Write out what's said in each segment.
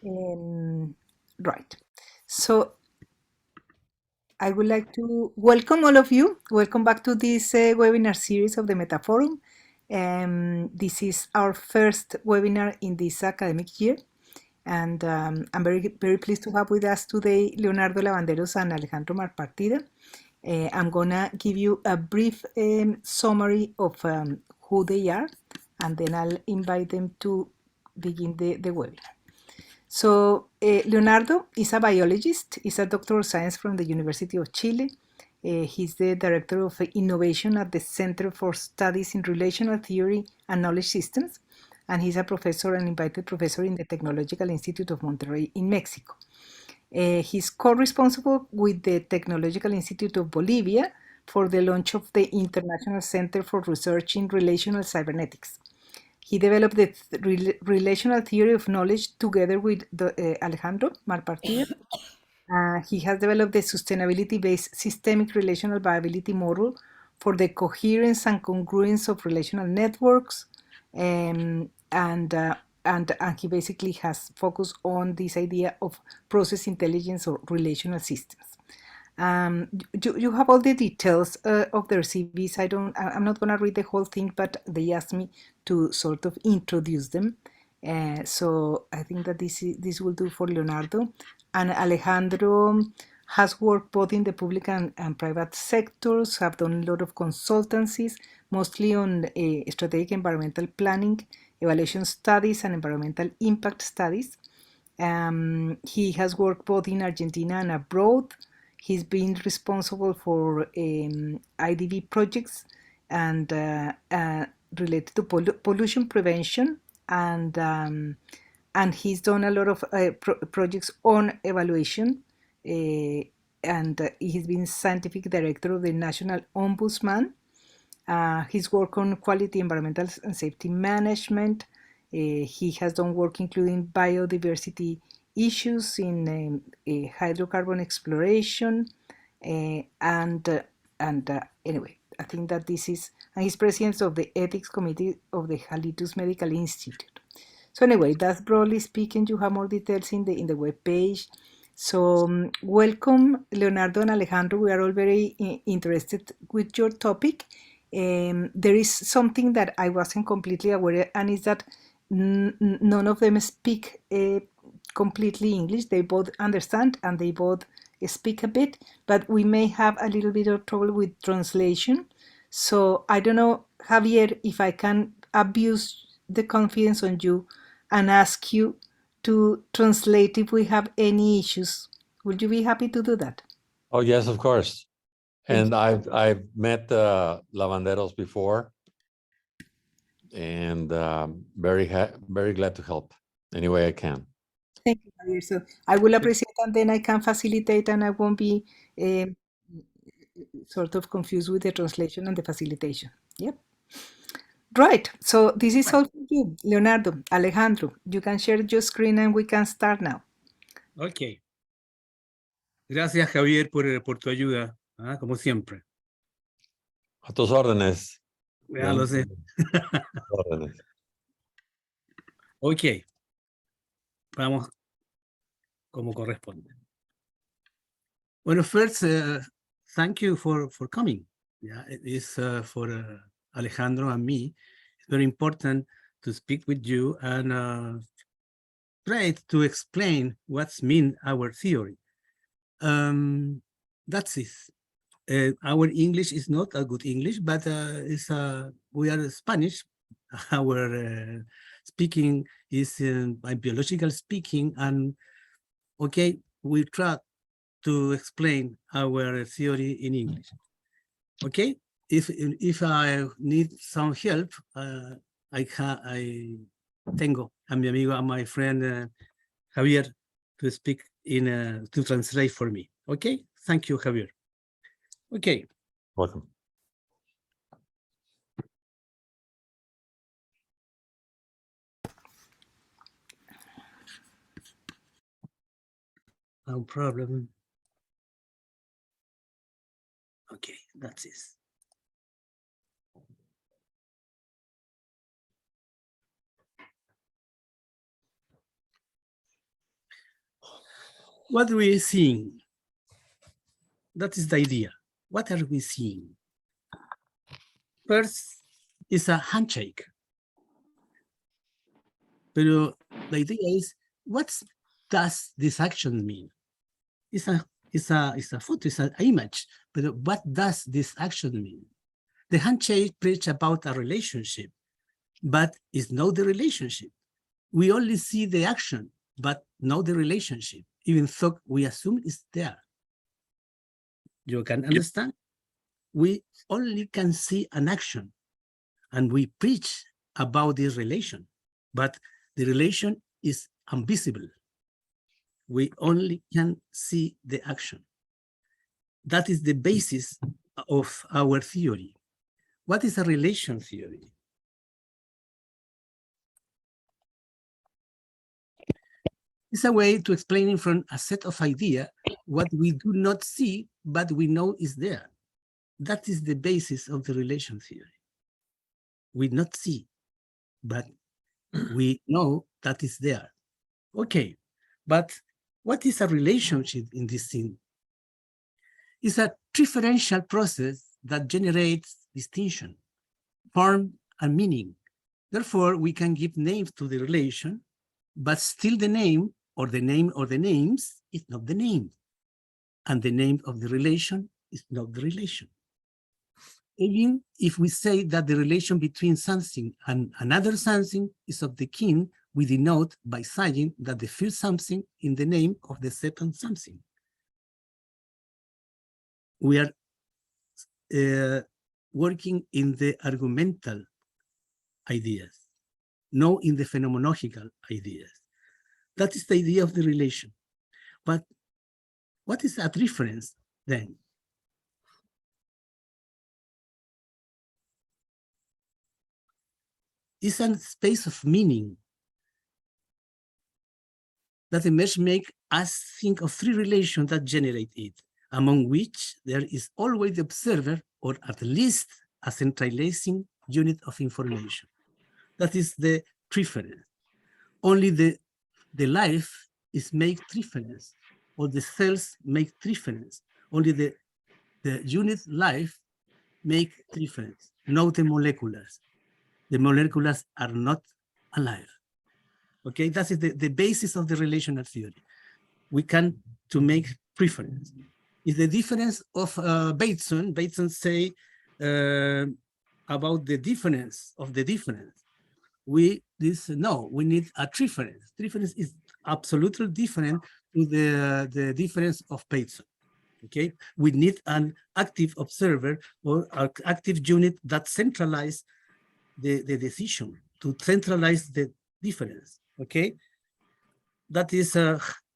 Right. So I would like to welcome all of you. Welcome back to this webinar series of the Metaforum. This is our first webinar in this academic year. And I'm very pleased to have with us today Leonardo Lavanderos and Alejandro Malpartida. I'm gonna give you a brief summary of who they are, and then I'll invite them to begin the webinar. So Leonardo is a biologist, is a doctor of science from the University of Chile. He's the director of innovation at the Center for Studies in Relational Theory and Knowledge Systems, and he's a professor, an invited professor in the Technological Institute of Monterrey in Mexico. He's co-responsible with the Technological Institute of Bolivia for the launch of the International Center for Research in Relational Cybernetics. He developed the relational theory of knowledge together with Alejandro Malpartida. He has developed the sustainability-based systemic relational viability model for the coherence and congruence of relational networks, and he basically has focused on this idea of process intelligence or relational systems. You have all the details of their CVs. I'm not going to read the whole thing, but they asked me to sort of introduce them. So I think that this will do for Leonardo. And Alejandro has worked both in the public and private sectors, have done a lot of consultancies, mostly on strategic environmental planning, evaluation studies, and environmental impact studies. He has worked both in Argentina and abroad. He's been responsible for IDV projects and related to pollution prevention, and he's done a lot of projects on evaluation, and he's been scientific director of the National Ombudsman. He's worked on quality, environmental and safety management. He has done work including biodiversity issues in hydrocarbon exploration, and anyway, I think that this is, and he's president of the ethics committee of the Halitus Medical Institute. So anyway, that's broadly speaking. You have more details in the web page. So welcome, Leonardo and Alejandro. We are all very interested with your topic. There is something that I wasn't completely aware, and is that none of them speak completely English. They both understand and they both speak a bit, but we may have a little bit of trouble with translation. So I don't know, Javier, if I can abuse the confidence on you and ask you to translate if we have any issues. Would you be happy to do that? Oh, yes, of course. Thank And I've met Lavanderos before, and very glad to help any way I can. Thank you, Javier. So I will appreciate, and then I can facilitate, and I won't be sort of confused with the translation and the facilitation. Yep. Right. So this is all for you, Leonardo, Alejandro. You can share your screen and we can start now. Ok. Gracias, Javier, por tu ayuda, como siempre. A tus órdenes. Ya lo sé. Órdenes. Ok. Vamos como corresponde. Bueno, first, thank you for coming. Yeah, it is for Alejandro and me. It's very important to speak with you and try to explain what's mean our theory. That's it. Our English is not a good English, but we are Spanish. Our speaking is by biological speaking, and okay, we try to explain our theory in English. Okay, if I need some help, I tengo a mi amigo, a my friend Javier to speak to translate for me. Okay, thank you, Javier. Okay. Welcome. No problem. Okay, that's it. What are we seeing? That is the idea. What are we seeing? First is a handshake. But the idea is, what does this action mean? It's a photo, it's an image, but what does this action mean? The handshake preach about a relationship, but it's not the relationship. We only see the action, but not the relationship, even though we assume it's there. You can understand? We only can see an action, and we preach about this relation, but the relation is invisible. We only can see the action. That is the basis of our theory. What is a relation theory? It's a way to explaining from a set of ideas what we do not see, but we know is there. That is the basis of the relation theory. We not see, but we know that is there. Okay, but what is a relationship in this scene? It's a differential process that generates distinction, form, and meaning. Therefore, we can give names to the relation, but still the name or the names is not the name. And the name of the relation is not the relation. Even if we say that the relation between something and another something is of the kind, we denote by saying that the first something in the name of the second something. We are working in the argumental ideas, not in the phenomenological ideas. That is the idea of the relation. But what is that reference then? It's a space of meaning that emerge make us think of three relations that generate it, among which there is always the observer, or at least a centralizing unit of information. That is the preference. Only the life is make difference, or the cells make difference. Only the unit life make difference, not the molecules. The molecules are not alive. Okay, that is the basis of the relational theory. We can to make preference. Is the difference of Bateson. Bateson say about the difference of the difference. We need a difference. Difference is absolutely different to the difference of Bateson. Okay, we need an active observer or an active unit that centralize the decision, to centralize the difference. Okay, that is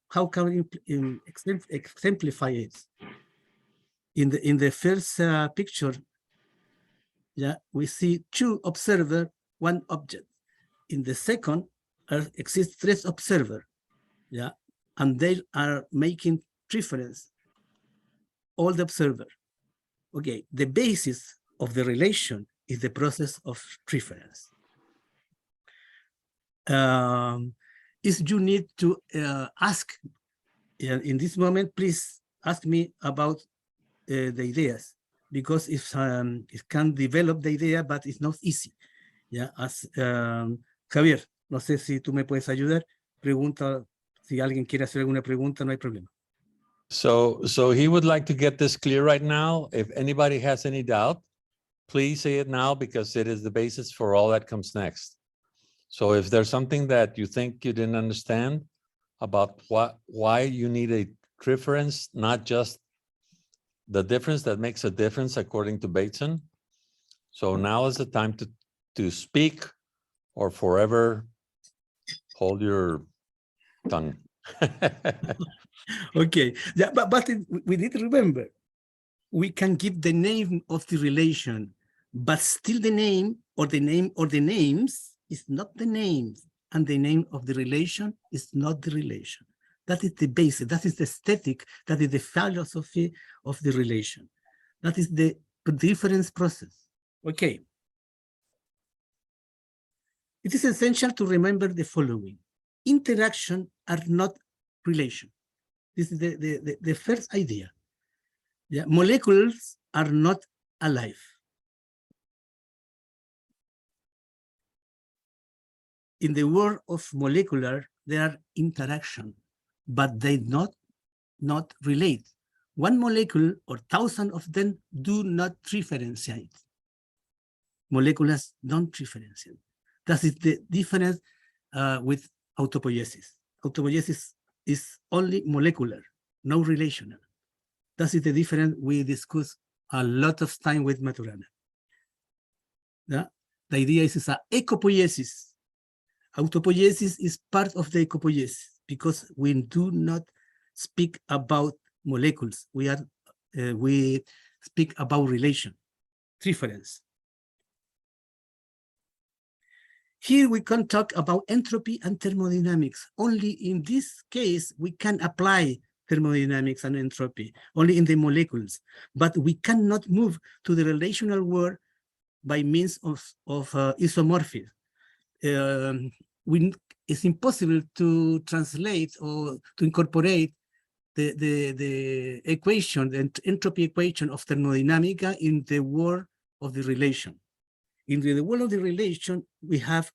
how can we exemplify it? In the first picture, yeah, we see two observers, one object. In the second, exists three observers, yeah, and they are making difference. All the observer. Okay, the basis of the relation is the process of difference. Is you need to ask in this moment, please ask me about the ideas, because if it can develop the idea, but it's not easy. Yeah, as Javier, no sé si tú me puedes ayudar. Pregunta, si alguien quiere hacer alguna pregunta, no hay problema. So he would like to get this clear right now. If anybody has any doubt, please say it now, because it is the basis for all that comes next. So if there's something that you think you didn't understand about why you need a difference, not just the difference that makes a difference according to Bateson. So now is the time to speak, or forever hold your tongue. Okay, yeah, but we need to remember, we can give the name of the relation, but still the name or the names is not the names, and the name of the relation is not the relation. That is the basis, that is the aesthetic, that is the philosophy of the relation. That is the difference process. Okay. It is essential to remember the following. Interaction are not relation. This is the first idea. Yeah, molecules are not alive. In the world of molecular, there are interaction, but they not relate. One molecule or 1,000 of them do not differentiate. Molecules don't differentiate. That is the difference with autopoiesis. Autopoiesis is only molecular, no relational. That is the difference we discuss a lot of time with Maturana. Yeah? The idea is a ecopoiesis. Autopoiesis is part of the ecopoiesis because we do not speak about molecules. We speak about relation, difference. Here we can talk about entropy and thermodynamics. Only in this case, we can apply thermodynamics and entropy, only in the molecules. But we cannot move to the relational world by means of isomorphism. It's impossible to translate or to incorporate the equation, the entropy equation of thermodynamica in the world of the relation. In the world of the relation, we have,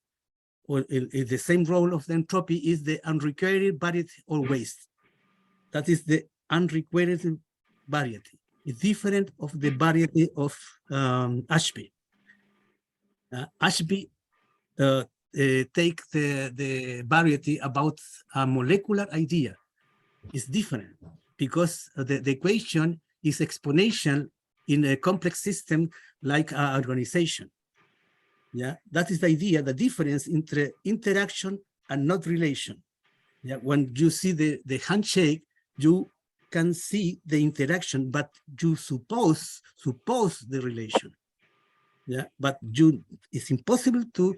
or the same role of the entropy is the unrequired variety or waste. That is the unrequired variety. It's different of the variety of Ashby. Ashby take the variety about a molecular idea. It's different because the equation is exponential in a complex system like an organization. Yeah, that is the idea, the difference entre interaction and not relation. Yeah, when you see the handshake, you can see the interaction, but you suppose the relation. Yeah, but it's impossible to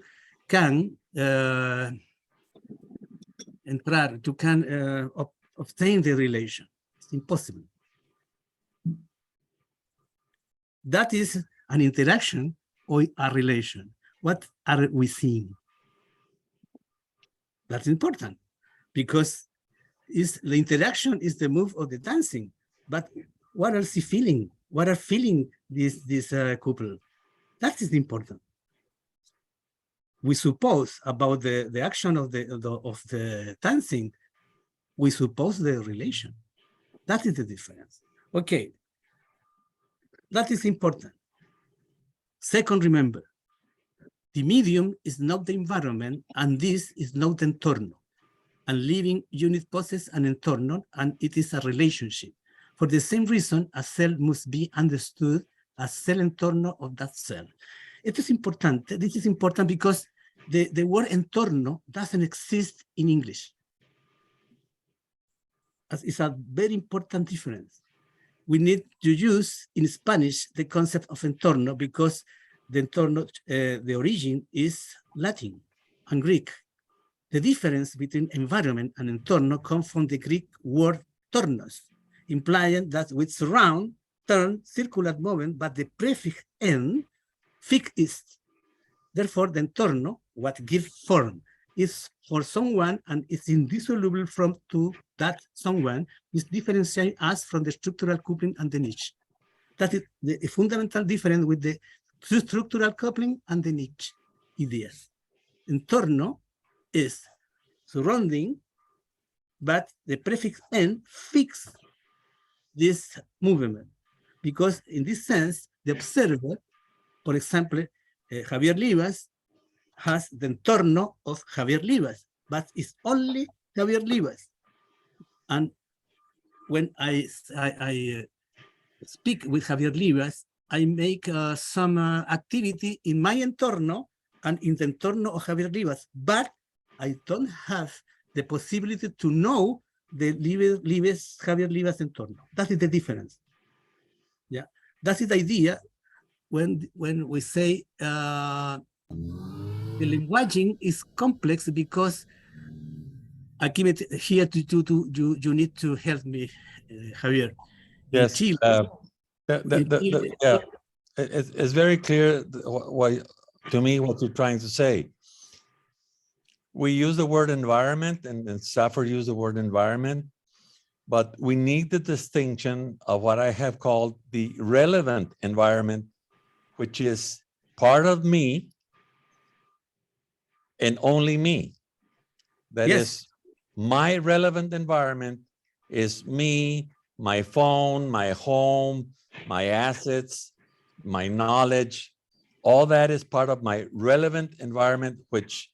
obtain the relation. It's impossible. That is an interaction or a relation. What are we seeing? That's important because the interaction is the move of the dancing. But what are they feeling? What are feeling this couple? That is important. We suppose about the action of the dancing. We suppose the relation. That is the difference. Okay, that is important. Second, remember, the medium is not the environment, and this is not the entorno. And living unit possesses an entorno, and it is a relationship. For the same reason, a cell must be understood as cell entorno of that cell. It is important. This is important because the word entorno doesn't exist in English. It's a very important difference. We need to use in Spanish the concept of entorno because the entorno, the origin is Latin and Greek. The difference between environment and entorno comes from the Greek word tornos, implying that with surround, turn, circular movement, but the prefix en, fixed. Therefore, the entorno, what gives form, is for someone and is indissoluble from to that someone is differentiating us from the structural coupling and the niche. That is the fundamental difference with the structural coupling and the niche ideas. Entorno is surrounding, but the prefix en fixes this movement. Because in this sense, the observer, for example, Javier Livas, has the entorno of Javier Livas, but it's only Javier Livas. And when I speak with Javier Livas, I make some activity in my entorno and in the entorno of Javier Livas, but I don't have the possibility to know the Javier Livas entorno. That is the difference. Yeah, that is the idea when we say the languaging is complex because here you need to help me, Javier. Yes. Chile, yeah, it's very clear to me what you're trying to say. We use the word environment, and Stafford used the word environment, but we need the distinction of what I have called the relevant environment, which is part of me and only me. That Yes. is, my relevant environment is me, my phone, my home, my assets, my knowledge. All that is part of my relevant environment, which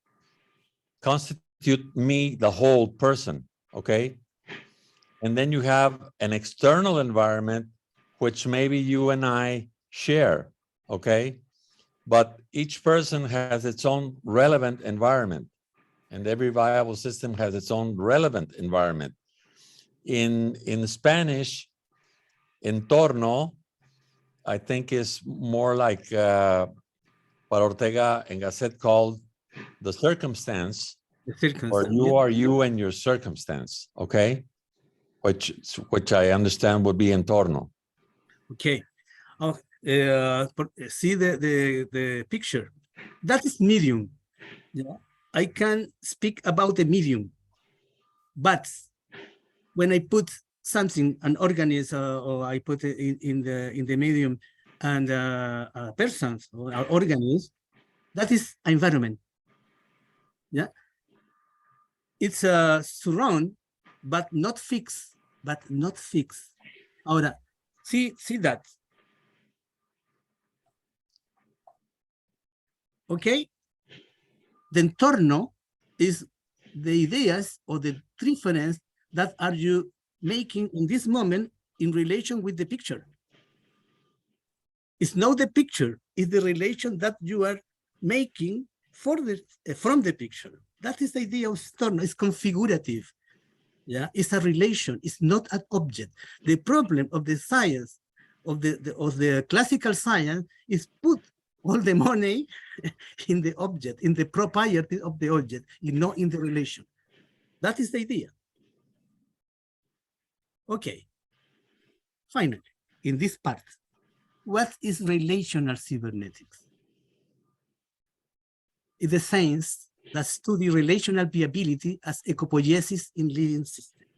constitute me, the whole person, okay? And then you have an external environment, which maybe you and I share, okay? But each person has its own relevant environment, and every viable system has its own relevant environment. In Spanish, entorno, I think is more like what Ortega and Gasset called the circumstance, The or circumstance. you are you and your circumstance, okay? Which I understand would be entorno. Okay. Oh, see the picture. That is medium. Yeah. I can speak about the medium, but when I put something, an organism, or I put it in the medium, and persons or organisms, that is environment. Yeah, it's a surround, but not fixed. But not fixed. Ahora, see that. Okay, the entorno is the ideas or the difference that are you making in this moment in relation with the picture. It's not the picture, it's the relation that you are making for from the picture. That is the idea of entorno. It's configurative. Yeah, it's a relation. It's not an object. The problem of the science of the classical science is put all the money in the object, in the property of the object, not in the relation. That is the idea. Okay. Finally, in this part, what is relational cybernetics? It's the science that study relational viability as ecopoiesis in living systems.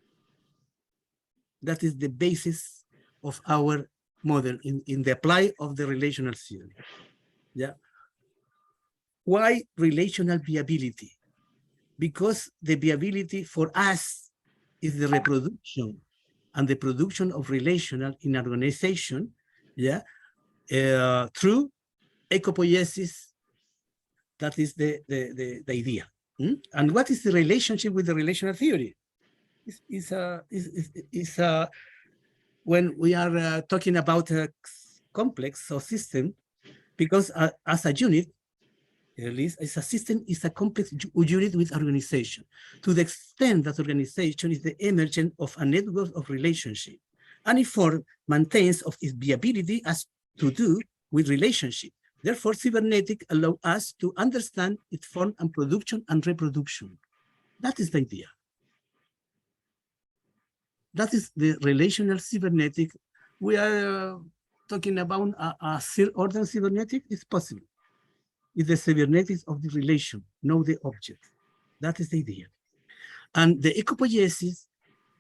That is the basis of our model in the apply of the relational theory. Yeah. Why relational viability? Because the viability for us is the reproduction and the production of relational in an organization, yeah, through ecopoiesis. That is the idea. And what is the relationship with the relational theory? Is when we are talking about a complex or system, because as a unit, at least as a system is a complex unit with organization, to the extent that organization is the emergence of a network of relationship, and it maintains of its viability as to do with relationship. Therefore, cybernetic allow us to understand its form and production and reproduction. That is the idea. That is the relational cybernetic. We are talking about a third-order cybernetic. It's possible. It's the cybernetics of the relation, not the object. That is the idea. And the ecopoiesis,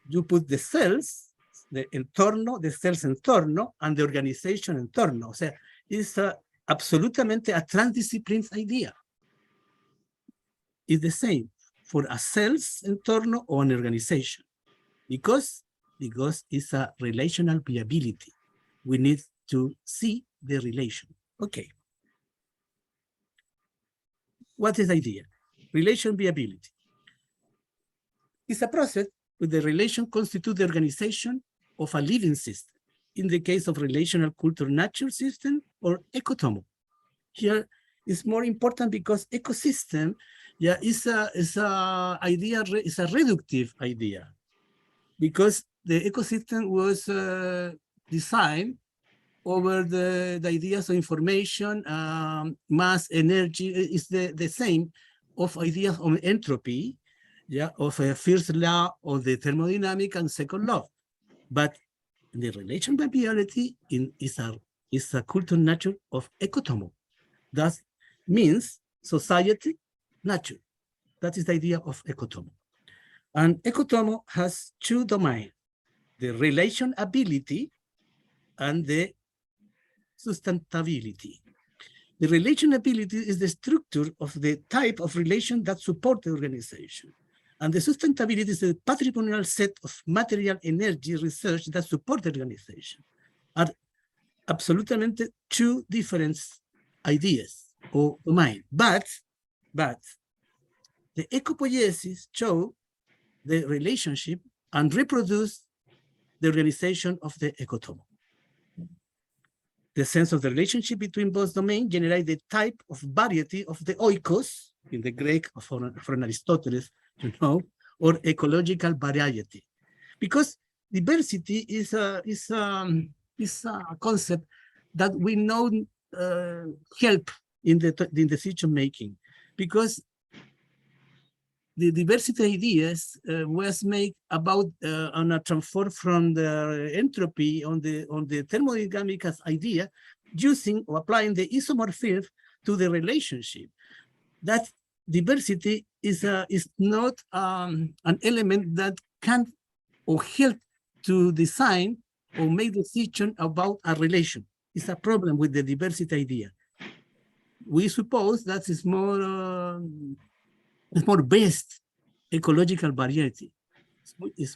you put the cells, the entorno, the cells entorno, and the organization entorno. O sea, it's absolutamente a transdiscipline idea. It's the same for a cells entorno or an organization, because it's a relational viability. We need to see the relation. Okay. What is the idea? Relation viability. It's a process where the relation constitutes the organization of a living system. In the case of relational culture nature system or ecotomo. Here is more important because ecosystem, yeah, is a idea, is a reductive idea, because the ecosystem was designed over the ideas of information, mass, energy, is the same of ideas of entropy, yeah, of a first law of the thermodynamic and second law. But the relation viability is a cultural nature of ecotomo. That means society, nature. That is the idea of ecotomo. And ecotomo has two domains. the relationability and the sustainability. The relationability is the structure of the type of relation that support the organization. And the sustainability is the patrimonial set of material energy research that support the organization. Are absolutely two different ideas or mind. But the ecopoiesis show the relationship and reproduce the organization of the ecotomo. The sense of the relationship between both domains generate the type of variety of the oikos, in the Greek from Aristotle, you know, or ecological variety. Because diversity is a concept that we know help in the decision making, because the diversity ideas was made about on a transfer from the entropy on the thermodynamic idea, using or applying the isomorphism to the relationship. That diversity is not an element that can or help to design or make decision about a relation. It's a problem with the diversity idea. We suppose that is more based ecological variety. It's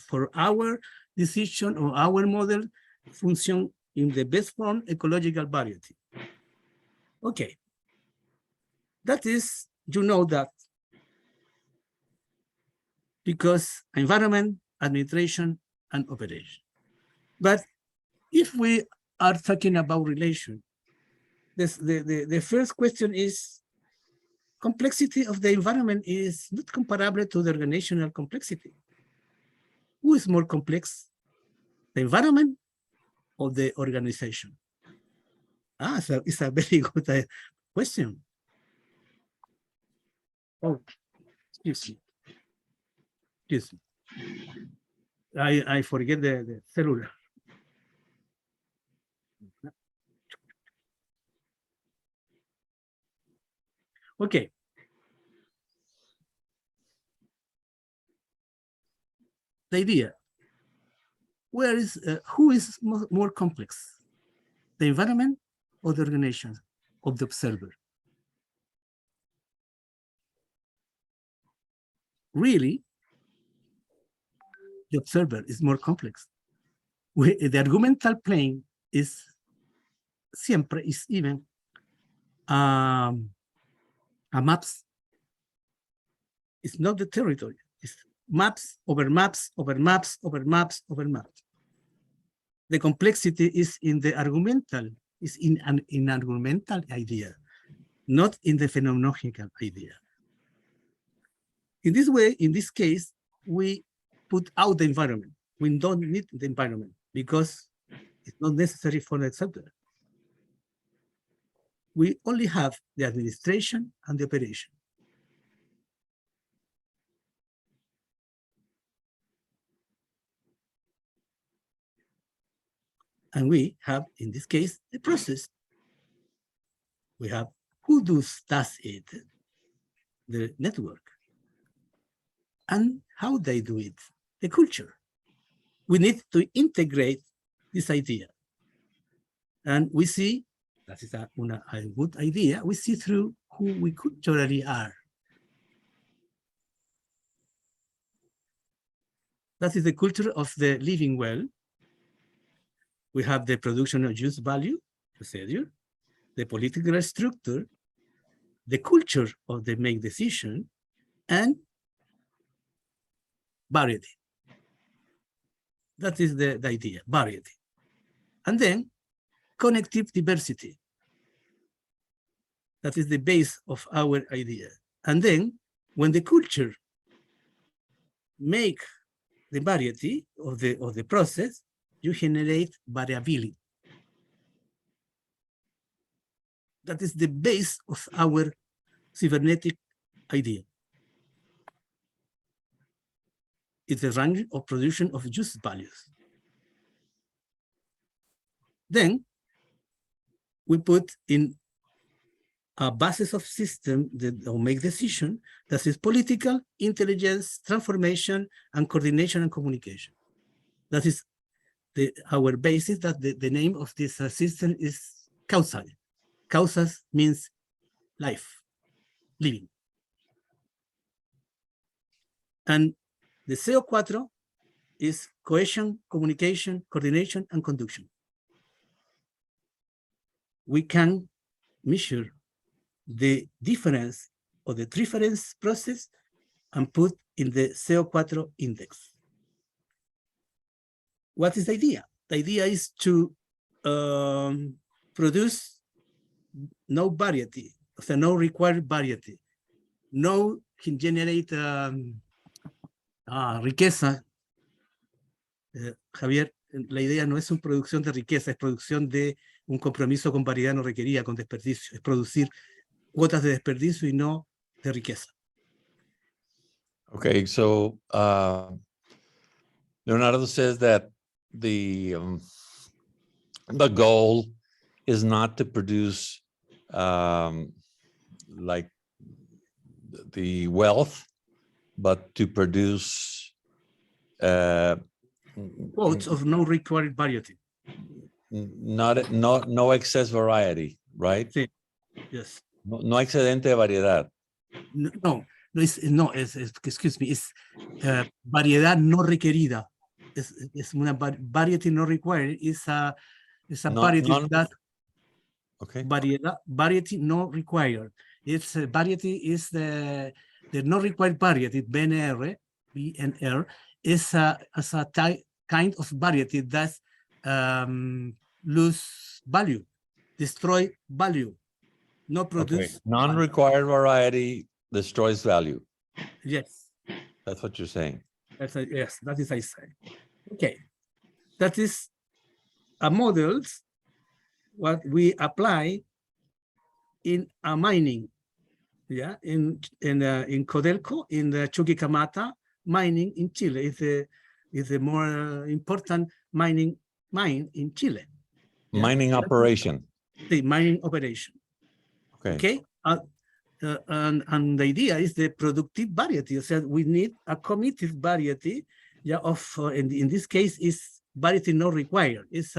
for our decision or our model function in the best form ecological variety. Okay, that is, you know that, because environment, administration, and operation. But if we are talking about relation, the first question is, complexity of the environment is not comparable to the organizational complexity. Who is more complex, the environment or the organization? So it's a very good question. Oh, excuse me. Excuse me. I forget the cellular. Okay. The idea, who is more complex, the environment or the organization of the observer? Really, the observer is more complex. The argumental plane is siempre is even a maps. It's not the territory. It's maps over maps over maps over maps over maps. The complexity is in the argumental, is in an argumental idea, not in the phenomenological idea. In this way, in this case, we put out the environment. We don't need the environment because it's not necessary for the subject. We only have the administration and the operation. And we have, in this case, the process. We have who does it, the network, and how they do it, the culture. We need to integrate this idea. And we see, that is a good idea, we see through who we culturally are. That is the culture of the living well. We have the production of use value, procedure, the political structure, the culture of the make decision, and variety. That is the idea, variety. And then connective diversity. That is the base of our idea. And then when the culture make the variety of the process, you generate variability. That is the base of our cybernetic idea. It's a range of production of use values. Then we put in a basis of system that will make decision that is political, intelligence, transformation, and coordination and communication. That is our basis, that the name of this system is causal. Causas means life, living. And the CO4 is cohesion, communication, coordination, and conduction. We can measure the difference of the difference process and put in the CO4 index. What is the idea? The idea is to produce no variety, so no required variety, no can generate riqueza. Javier, la idea no es una producción de riqueza, es producción de un compromiso con variedad no requerida, con desperdicio, es producir cuotas de desperdicio y no de riqueza. Okay, so Leonardo says that the goal is not to produce like the wealth, but to produce Quotes of no required variety. no excess variety, right? Sí. Yes. No excedente de variedad. No, excuse me, es variedad no requerida. Es una variety no required, is a variety that okay. Variety no required. It's variety is the not required variety, BNR, is a kind of variety that lose value, destroy value, no produce. Okay. Non-required variety destroys value. Yes. That's what you're saying. Yes, that is I say. Okay. That is a models what we apply in a mining. Yeah, in Codelco, in the Chuquicamata mining in Chile is the more important mine in Chile. Yeah? Mining operation. The mining operation. Okay. And the idea is the productive variety. So we need a committed variety. Yeah, of in this case is variety not required. Is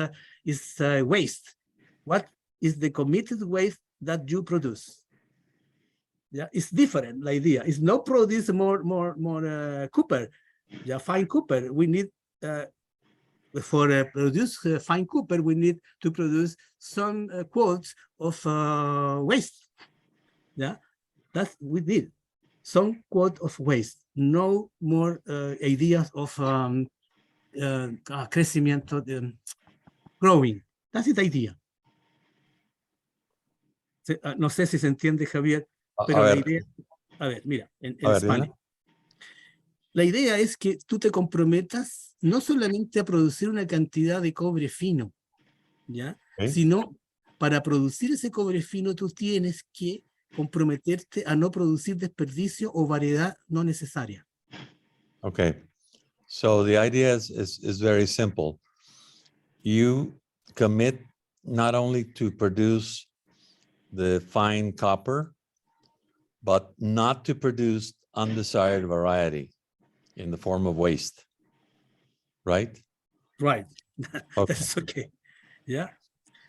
waste. What is the committed waste that you produce? Yeah, it's different. The idea is not produce more copper. Yeah, fine copper. We need for produce fine copper. We need to produce some quotes of waste. Yeah, that's we did. Some quote of waste. No more ideas of crecimiento, growing. That's the idea. No sé si se entiende, Javier. Pero la idea, a ver, mira, en español. La idea es que tú te comprometas no solamente a producir una cantidad de cobre fino, ¿ya? Okay. Sino para producir ese cobre fino tú tienes que comprometerte a no producir desperdicio o variedad no necesaria. Okay, so the idea is very simple. You commit not only to produce the fine copper, but not to produce undesired variety in the form of waste, right? Right. Okay. That's okay. Yeah.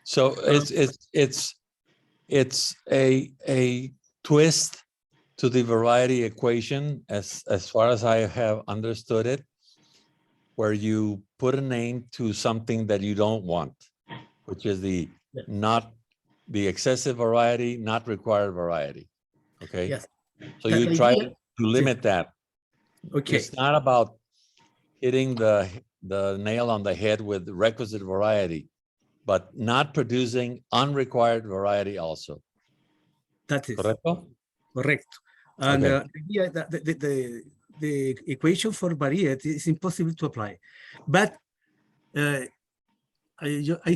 So it's a twist to the variety equation as far as I have understood it, where you put a name to something that you don't want, which is the not the excessive variety, not required variety. Okay. Yes. So you try to limit that. Okay. It's not about hitting the nail on the head with the requisite variety, but not producing unrequired variety also. That is correcto. Correct. And the equation for variety is impossible to apply, but I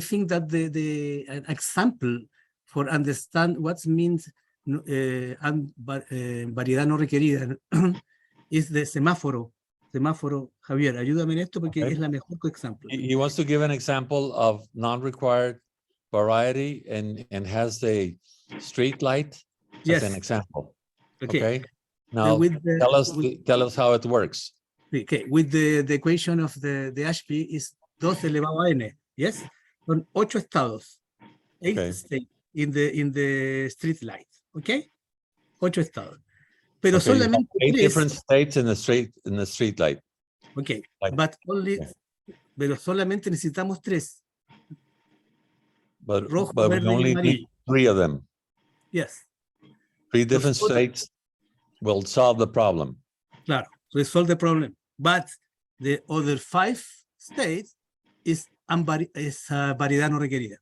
think that an example for understand what means variedad no requerida is the semáforo. Semáforo, Javier, ayúdame en esto porque es la mejor ejemplo. He wants to give an example of non-required variety and has the street light as an example. Okay. Now tell us how it works. Okay, with the equation of the HP is 2 elevado a n. Yes, son 8 estados. 8 Okay. states in the street light. Okay, 8 estados. Pero Okay, you have solamente 8 3. different states in the street light. Okay, Like- but only, okay. pero solamente necesitamos 3. But Rojo, we verde y only amarillo. need 3 of them. Yes, 3 different Los otros- states will solve the problem. claro, resolve the problem. But the other 5 states is variedad no requerida.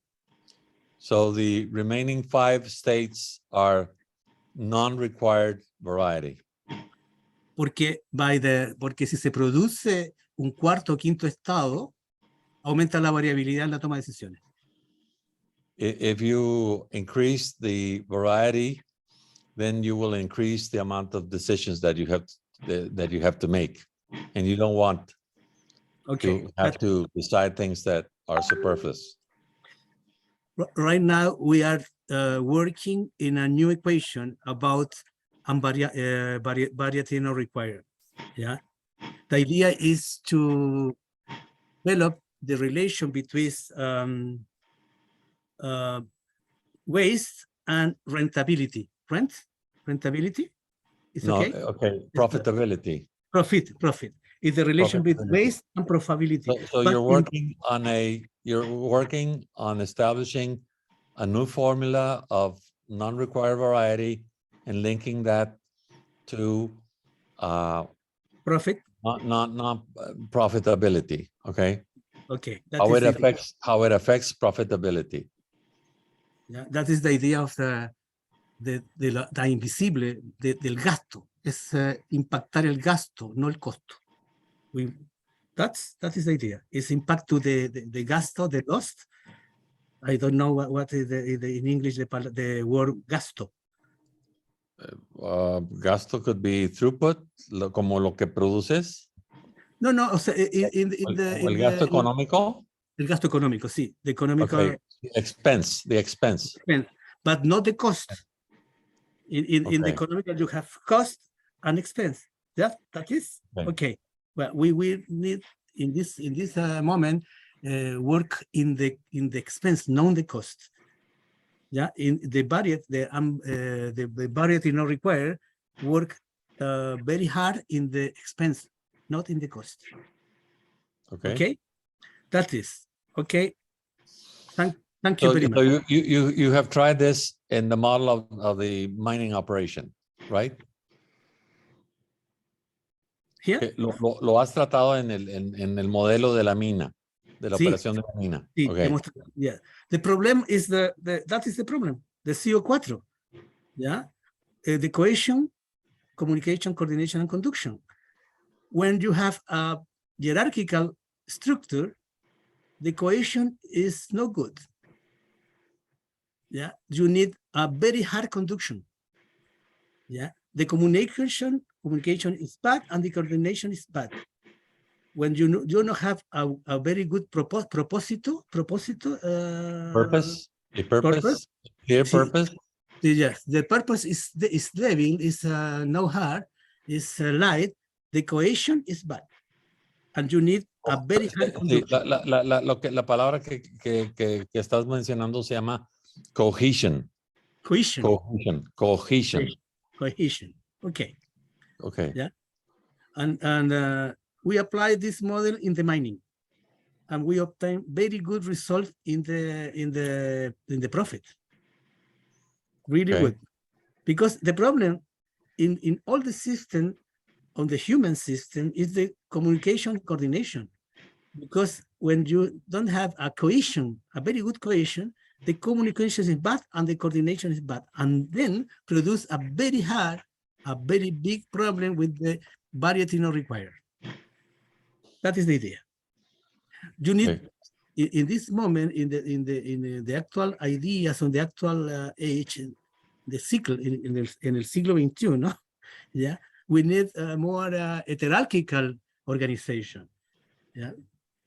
So the remaining 5 states are non-required variety. Porque si se produce un cuarto o quinto estado, aumenta la variabilidad en la toma de decisiones. If you increase the variety, then you will increase the amount of decisions that you have to make, and you don't want Okay. to have to decide things that are superfluous. Right now, we are working in a new equation about variety not required. Yeah. The idea is to develop the relation between waste and rentability. Rentability is No, okay. okay, profitability. Profit is the relation between Profitability. waste and profitability. So But you're working on establishing a new formula of non-required variety and linking that to profit. not profitability. Okay. Okay. How it affects profitability. Yeah, that is the idea of the invisible del gasto. Es impactar el gasto, no el costo. That is the idea. It's impact to the gasto, the cost. I don't know what is in English the word gasto. Gasto could be throughput, como lo que produces. No, o sea, el gasto económico. El gasto económico, sí. The economic okay. The expense. But not the cost. In the economic, you have cost and expense. That is okay. Well, we will need in this moment work in the expense, not the cost. Yeah, in the budget, the variety not required work very hard in the expense, not in the cost. Okay, that is okay. Thank you very much. So you have tried this in the model of the mining operation, right? Here? Lo has tratado en el modelo de la mina, de la operación de la mina. Sí, okay. Yeah. The problem is that is the problem. The CO4. Yeah. The cohesion, communication, coordination, and conduction. When you have a hierarchical structure, the cohesion is no good. Yeah, you need a very hard conduction. Yeah, the communication is bad and the coordination is bad. When you don't have a very good purpose. Yes, the purpose is living, is no hard, is light. The cohesion is bad, and you need a very hard conduction. La palabra que estás mencionando se llama cohesion. Cohesion. Okay. Okay. Yeah, and we apply this model in the mining, and we obtain very good results in the profit. Really good, because the problem in all the system on the human system is the communication coordination. Because when you don't have a cohesion, a very good cohesion, the communication is bad and the coordination is bad, and then produce a very big problem with the variety not required. That is the idea. You need in this moment in the actual ideas on the actual age, the cycle in el siglo XXI, no? Yeah, we need a more hierarchical organization. Yeah.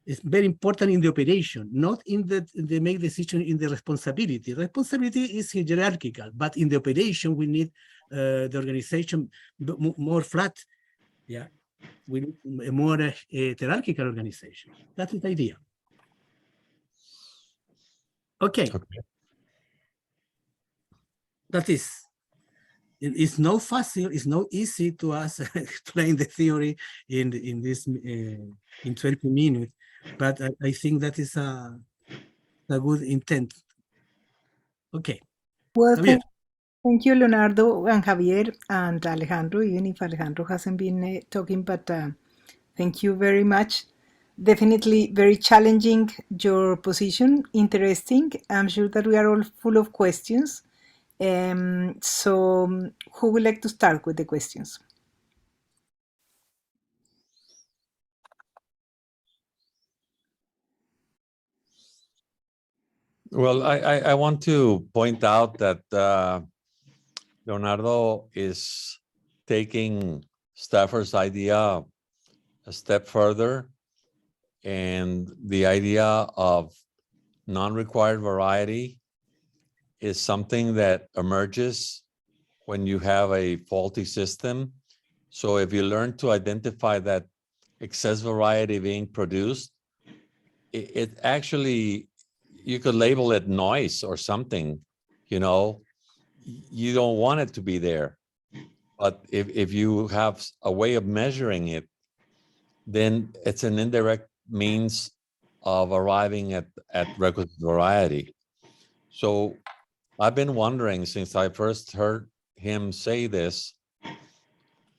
It's very important in the operation, not in the make decision in the responsibility. Responsibility is hierarchical, but in the operation, we need the organization more flat. Yeah. we need a more hierarchical organization. That is the idea. Okay. That is. It's not fácil, it's not easy to us explain the theory in this in 20 minutes, but I think that is a good intent. Okay. Well, Javier. thank you, Leonardo and Javier and Alejandro, even if Alejandro hasn't been talking, but thank you very much. Definitely very challenging, your position, interesting. I'm sure that we are all full of questions. So who would like to start with the questions? Well, I want to point out that Leonardo is taking Stafford's idea a step further, and the idea of non-required variety is something that emerges when you have a faulty system. So if you learn to identify that excess variety being produced, it actually, you could label it noise or something, you know, you don't want it to be there. But if you have a way of measuring it, then it's an indirect means of arriving at requisite variety. So I've been wondering since I first heard him say this,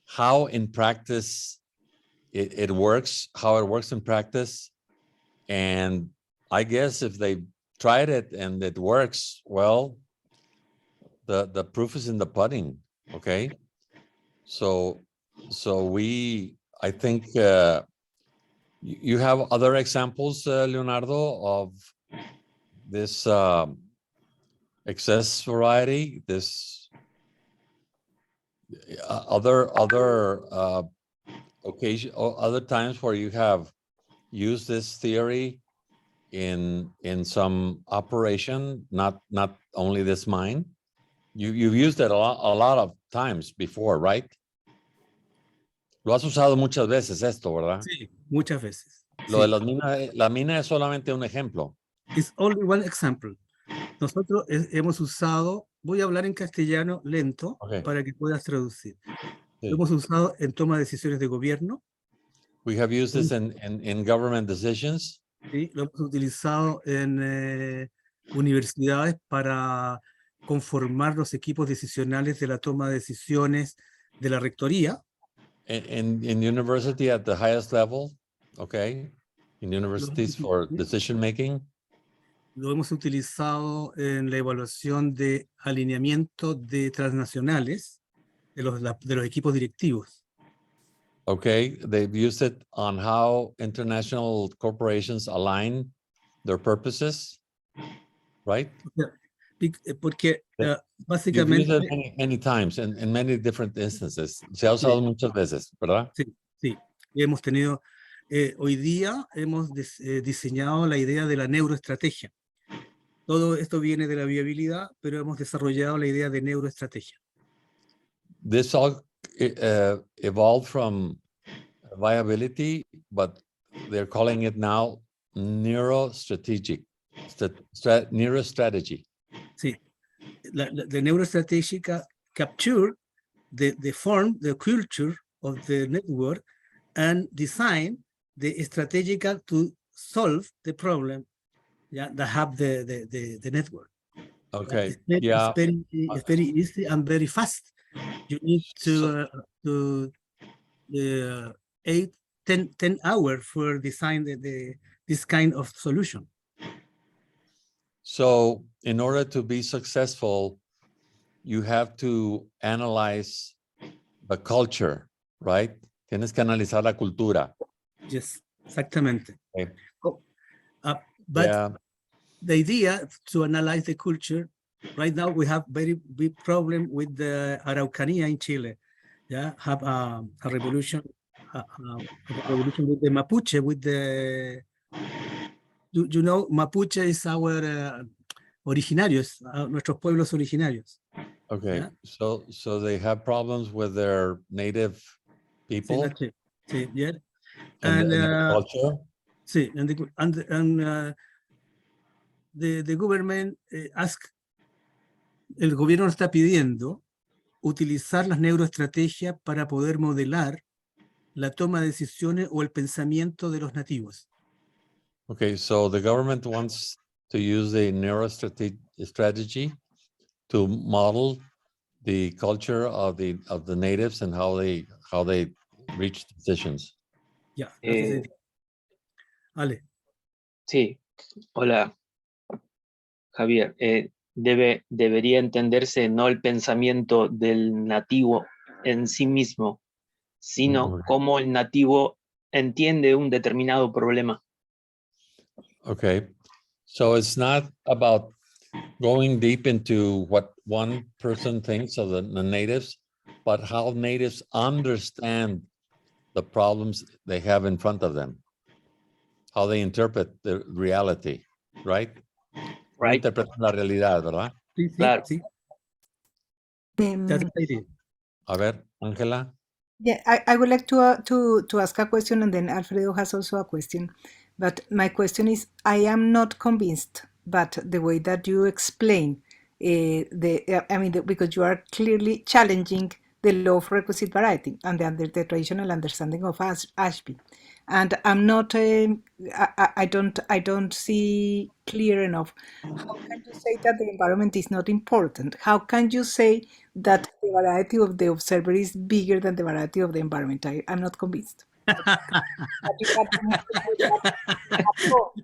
how in practice it works, how it works in practice. And I guess if they tried it and it works, well, the proof is in the pudding, okay? So I think you have other examples, Leonardo, of this excess variety, this other occasion, or other times where you have used this theory in some operation, not only this mine. You've used it a lot of times before, right? Lo has usado muchas veces esto, ¿verdad? Sí, muchas veces. Lo de las minas, la mina es solamente un ejemplo. It's only one example. Nosotros hemos usado, voy a hablar en castellano lento para que puedas traducir. Sí. Lo hemos usado en toma de decisiones de gobierno. We have used this in government decisions. Sí, lo hemos utilizado en universidades para conformar los equipos decisionales de la toma de decisiones de la rectoría. In university at the highest level, okay? In universities for decision making. Lo hemos utilizado en la evaluación de alineamiento de transnacionales de los equipos directivos. Okay, they've used it on how international corporations align their purposes, right? Porque básicamente... You've used it many times in many different instances. Se ha usado muchas veces, ¿verdad? Sí, sí. Hemos tenido, hoy día hemos diseñado la idea de la neuroestrategia. Todo esto viene de la viabilidad, pero hemos desarrollado la idea de neuroestrategia. This all evolved from viability, but they're calling it now neurostrategic, neurostrategy. Sí, la neuroestratégica capture the form, the culture of the network and design the strategical to solve the problem that have the network. Okay. It's very easy and very fast. You need to 10 hours for design this kind of solution. So in order to be successful, you have to analyze the culture, right? Tienes que analizar la cultura. Yes, exactamente. Okay. But the idea to analyze the culture, right now we have very big problem with the Araucanía in Chile. Yeah, have a revolution with the Mapuche, with the, you know, Mapuche is our originarios, nuestros pueblos originarios. Okay, yeah? So they have problems with their native people? See, yeah. And, And the culture. see, and the government el gobierno está pidiendo utilizar las neuroestrategias para poder modelar la toma de decisiones o el pensamiento de los nativos. Okay, so the government wants to use a strategy to model the culture of the natives and how they reach decisions. Ya, gracias. Ale. Sí, hola, Javier. Debería entenderse no el pensamiento del nativo en sí mismo, sino cómo el nativo entiende un determinado problema. Okay, so it's not about going deep into what one person thinks of the natives, but how natives understand the problems they have in front of them, how they interpret the reality, right? Right. Interpretan la realidad, ¿verdad? Sí, sí, Claro. sí. That's the idea. A ver, Ángela. Yeah, I would like to ask a question, and then Alfredo has also a question. But my question is, I am not convinced, but the way that you explain because you are clearly challenging the law of requisite variety and the traditional understanding of Ashby, and I'm not, I don't see clear enough. How can you say that the environment is not important? How can you say that the variety of the observer is bigger than the variety of the environment? I'm not convinced. But you have demonstrated that at all.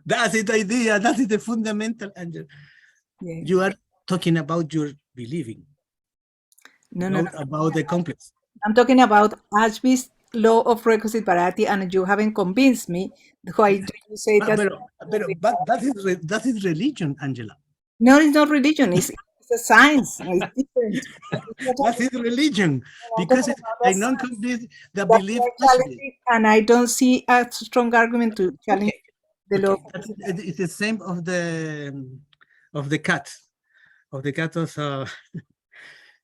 That's the idea. That is the fundamental, Angel. Yeah. You are talking about your believing, No, not about the complex. I'm talking about Ashby's law of requisite variety, and you haven't convinced me. Why do you say that? But that is religion, Angela. No, it's not religion. It's a science. It's different. That is religion, because I don't convince the That's belief. why challenging, and I don't see a strong argument to challenge the law. Okay. It's the same of the cat. Of the cat also,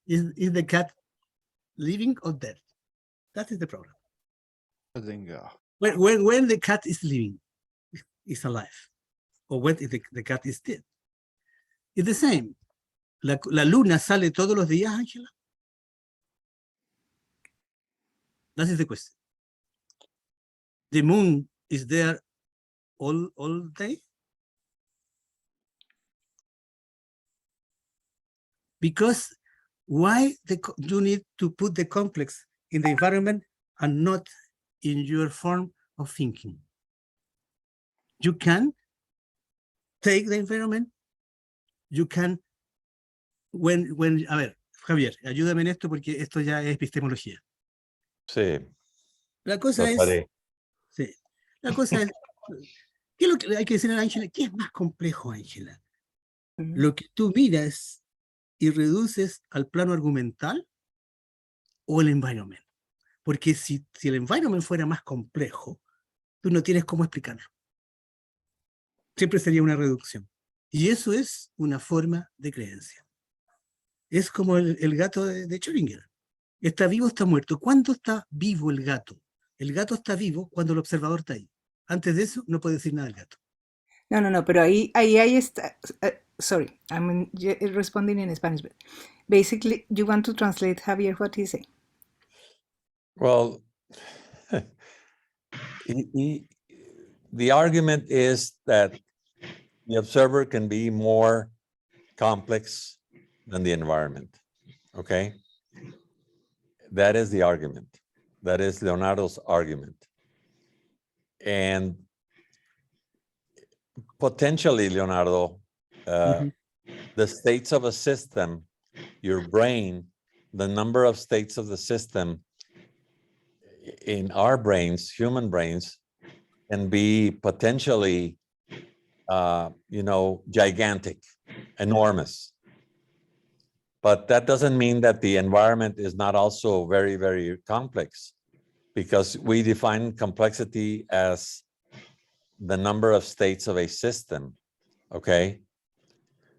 is the cat living or dead? That is the problem. When the cat is living, is alive, or when the cat is dead. It's the same. La luna sale todos los días, Ángela. That is the question. The moon is there all day? Because why you need to put the complex in the environment and not in your form of thinking? You can take the environment, you can, a ver, Javier, ayúdame en esto porque esto ya es epistemología. Sí. La cosa es, sí, la cosa es, ¿qué es lo que hay que decir a Ángela? ¿Qué es más complejo, Ángela? Lo que tú miras y reduces al plano argumental o el environment. Porque si el environment fuera más complejo, tú no tienes cómo explicarlo. Siempre sería una reducción. Y eso es una forma de creencia. Es como el gato de Schrödinger. ¿Está vivo o está muerto? ¿Cuándo está vivo el gato? El gato está vivo cuando el observador está ahí. Antes de eso, no puede decir nada el gato. No, pero ahí está. Sorry, I'm responding in Spanish, but basically, you want to translate, Javier, what he say? Well, the argument is that the observer can be more complex than the environment, okay? That is the argument. That is Leonardo's argument. And potentially, Leonardo, the states of a system, your brain, the number of states of the system in our brains, human brains, can be potentially, gigantic, enormous. But that doesn't mean that the environment is not also very, very complex, because we define complexity as the number of states of a system, okay?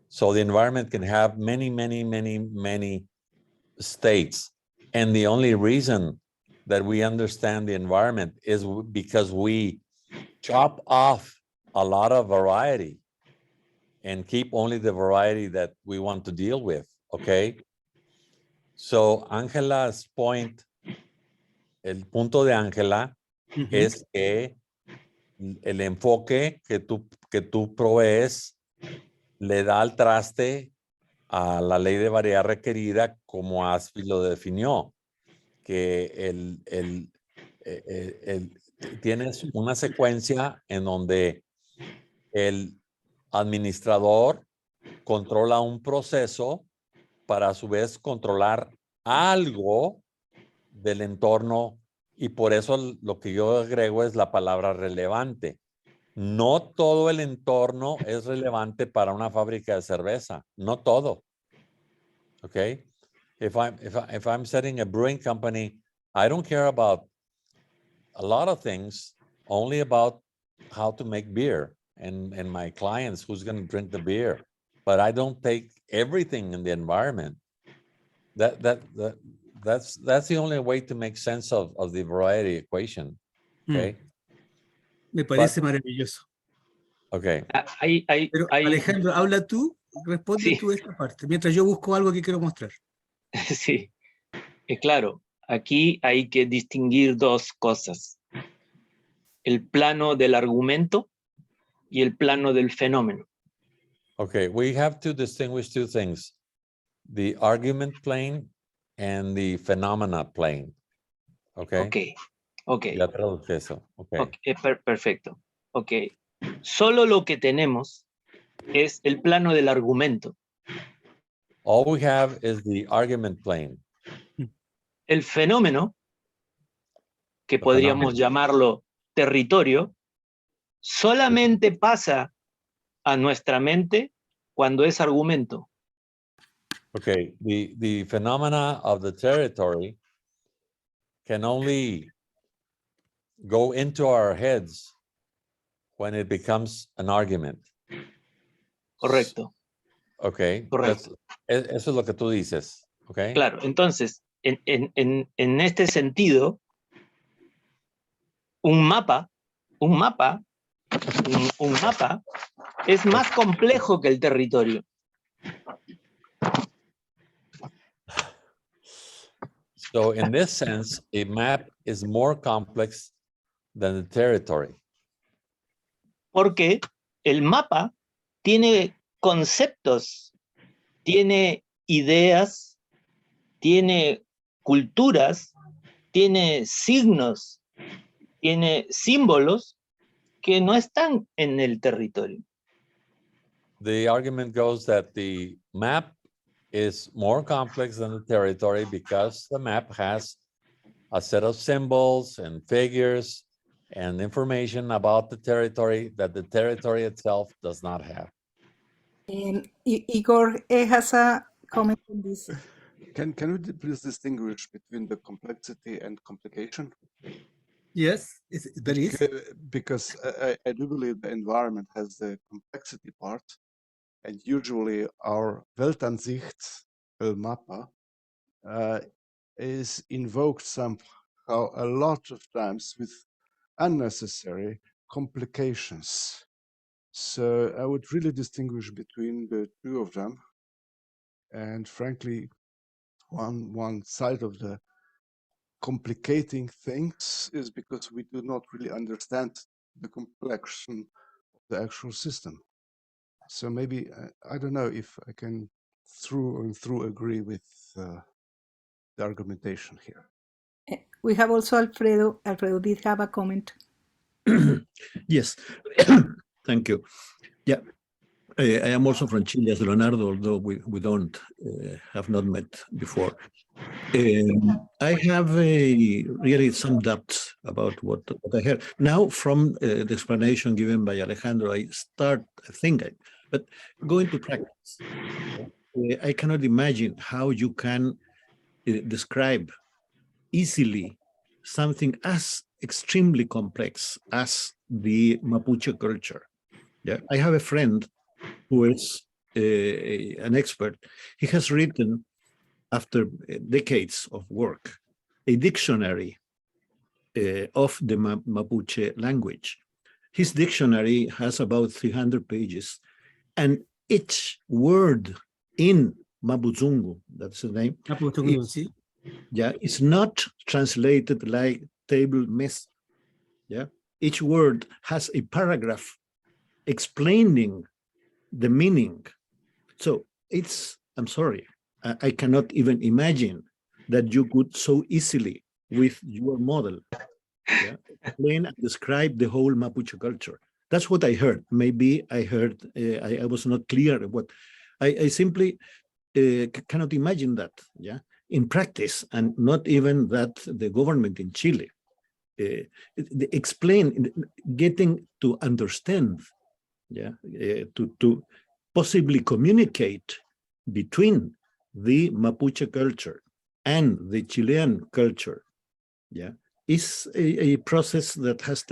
So the environment can have many, many, many, many states, And the only reason that we understand the environment is because we chop off a lot of variety and keep only the variety that we want to deal with, okay? So Angela's point, el punto de Angela es que el enfoque que tú provees le da al traste a la ley de variedad requerida como ASFI lo definió, que tienes una secuencia en donde el administrador controla un proceso para a su vez controlar algo del entorno, y por eso lo que yo agrego es la palabra relevante. No todo el entorno es relevante para una fábrica de cerveza, no todo. Okay? If I'm setting a brewing company, I don't care about a lot of things, only about how to make beer and my clients who's going to drink the beer. But I don't take everything in the environment. That's the only way to make sense of the variety equation. Okay. Me parece maravilloso. Okay. Pero Alejandro, habla tú, responde Sí. tú esta parte, mientras yo busco algo que quiero mostrar. Sí, claro, aquí hay que distinguir dos cosas. El plano del argumento y el plano del fenómeno. Okay, we have to distinguish two things: the argument plane and the phenomena plane. Okay. Ok. Ya traduje eso. Okay. Perfecto. Ok. Solo lo que tenemos es el plano del argumento. All we have is the argument plane. El fenómeno, que The podríamos phenomenon. llamarlo territorio, solamente pasa a nuestra mente cuando es argumento. Okay, the phenomena of the territory can only go into our heads when it becomes an argument. Correcto. Okay, Correcto. Eso es lo que tú dices. Okay. Claro, entonces, en este sentido, un mapa es más complejo que el territorio. So in this sense, a map is more complex than the territory. Porque el mapa tiene conceptos, tiene ideas, tiene culturas, tiene signos, tiene símbolos que no están en el territorio. The argument goes that the map is more complex than the territory because the map has a set of symbols and figures and information about the territory that the territory itself does not have. Igor has a comment on this. Can we please distinguish between the complexity and complication? Yes, there is. Because I do believe the environment has the complexity part, and usually our Weltansicht, Mappa, is invoked somehow a lot of times with unnecessary complications. So I would really distinguish between the two of them. And frankly, one side of the complicating things is because we do not really understand the complexion of the actual system. So maybe, I don't know if I can through and through agree with the argumentation here. We have also Alfredo. Alfredo did have a comment. Yes, thank you. Yeah, I am also from Chile as Leonardo, although we don't have not met before. I have really some doubts about what I heard. Now, from the explanation given by Alejandro, I think, but going to practice, I cannot imagine how you can describe easily something as extremely complex as the Mapuche culture. Yeah, I have a friend who is an expert. He has written after decades of work, a dictionary of the Mapuche language. His dictionary has about 300 pages, and each word in Mapuzungu, that's the name, it's not translated like table mess. Yeah, each word has a paragraph explaining the meaning. So I'm sorry, I cannot even imagine that you could so easily, with your model, explain and describe the whole Mapuche culture. That's what I heard. Maybe I heard, I was not clear what, I simply cannot imagine that, in practice, and not even that the government in Chile explain, getting to understand, to possibly communicate between the Mapuche culture and the Chilean culture, is a process that has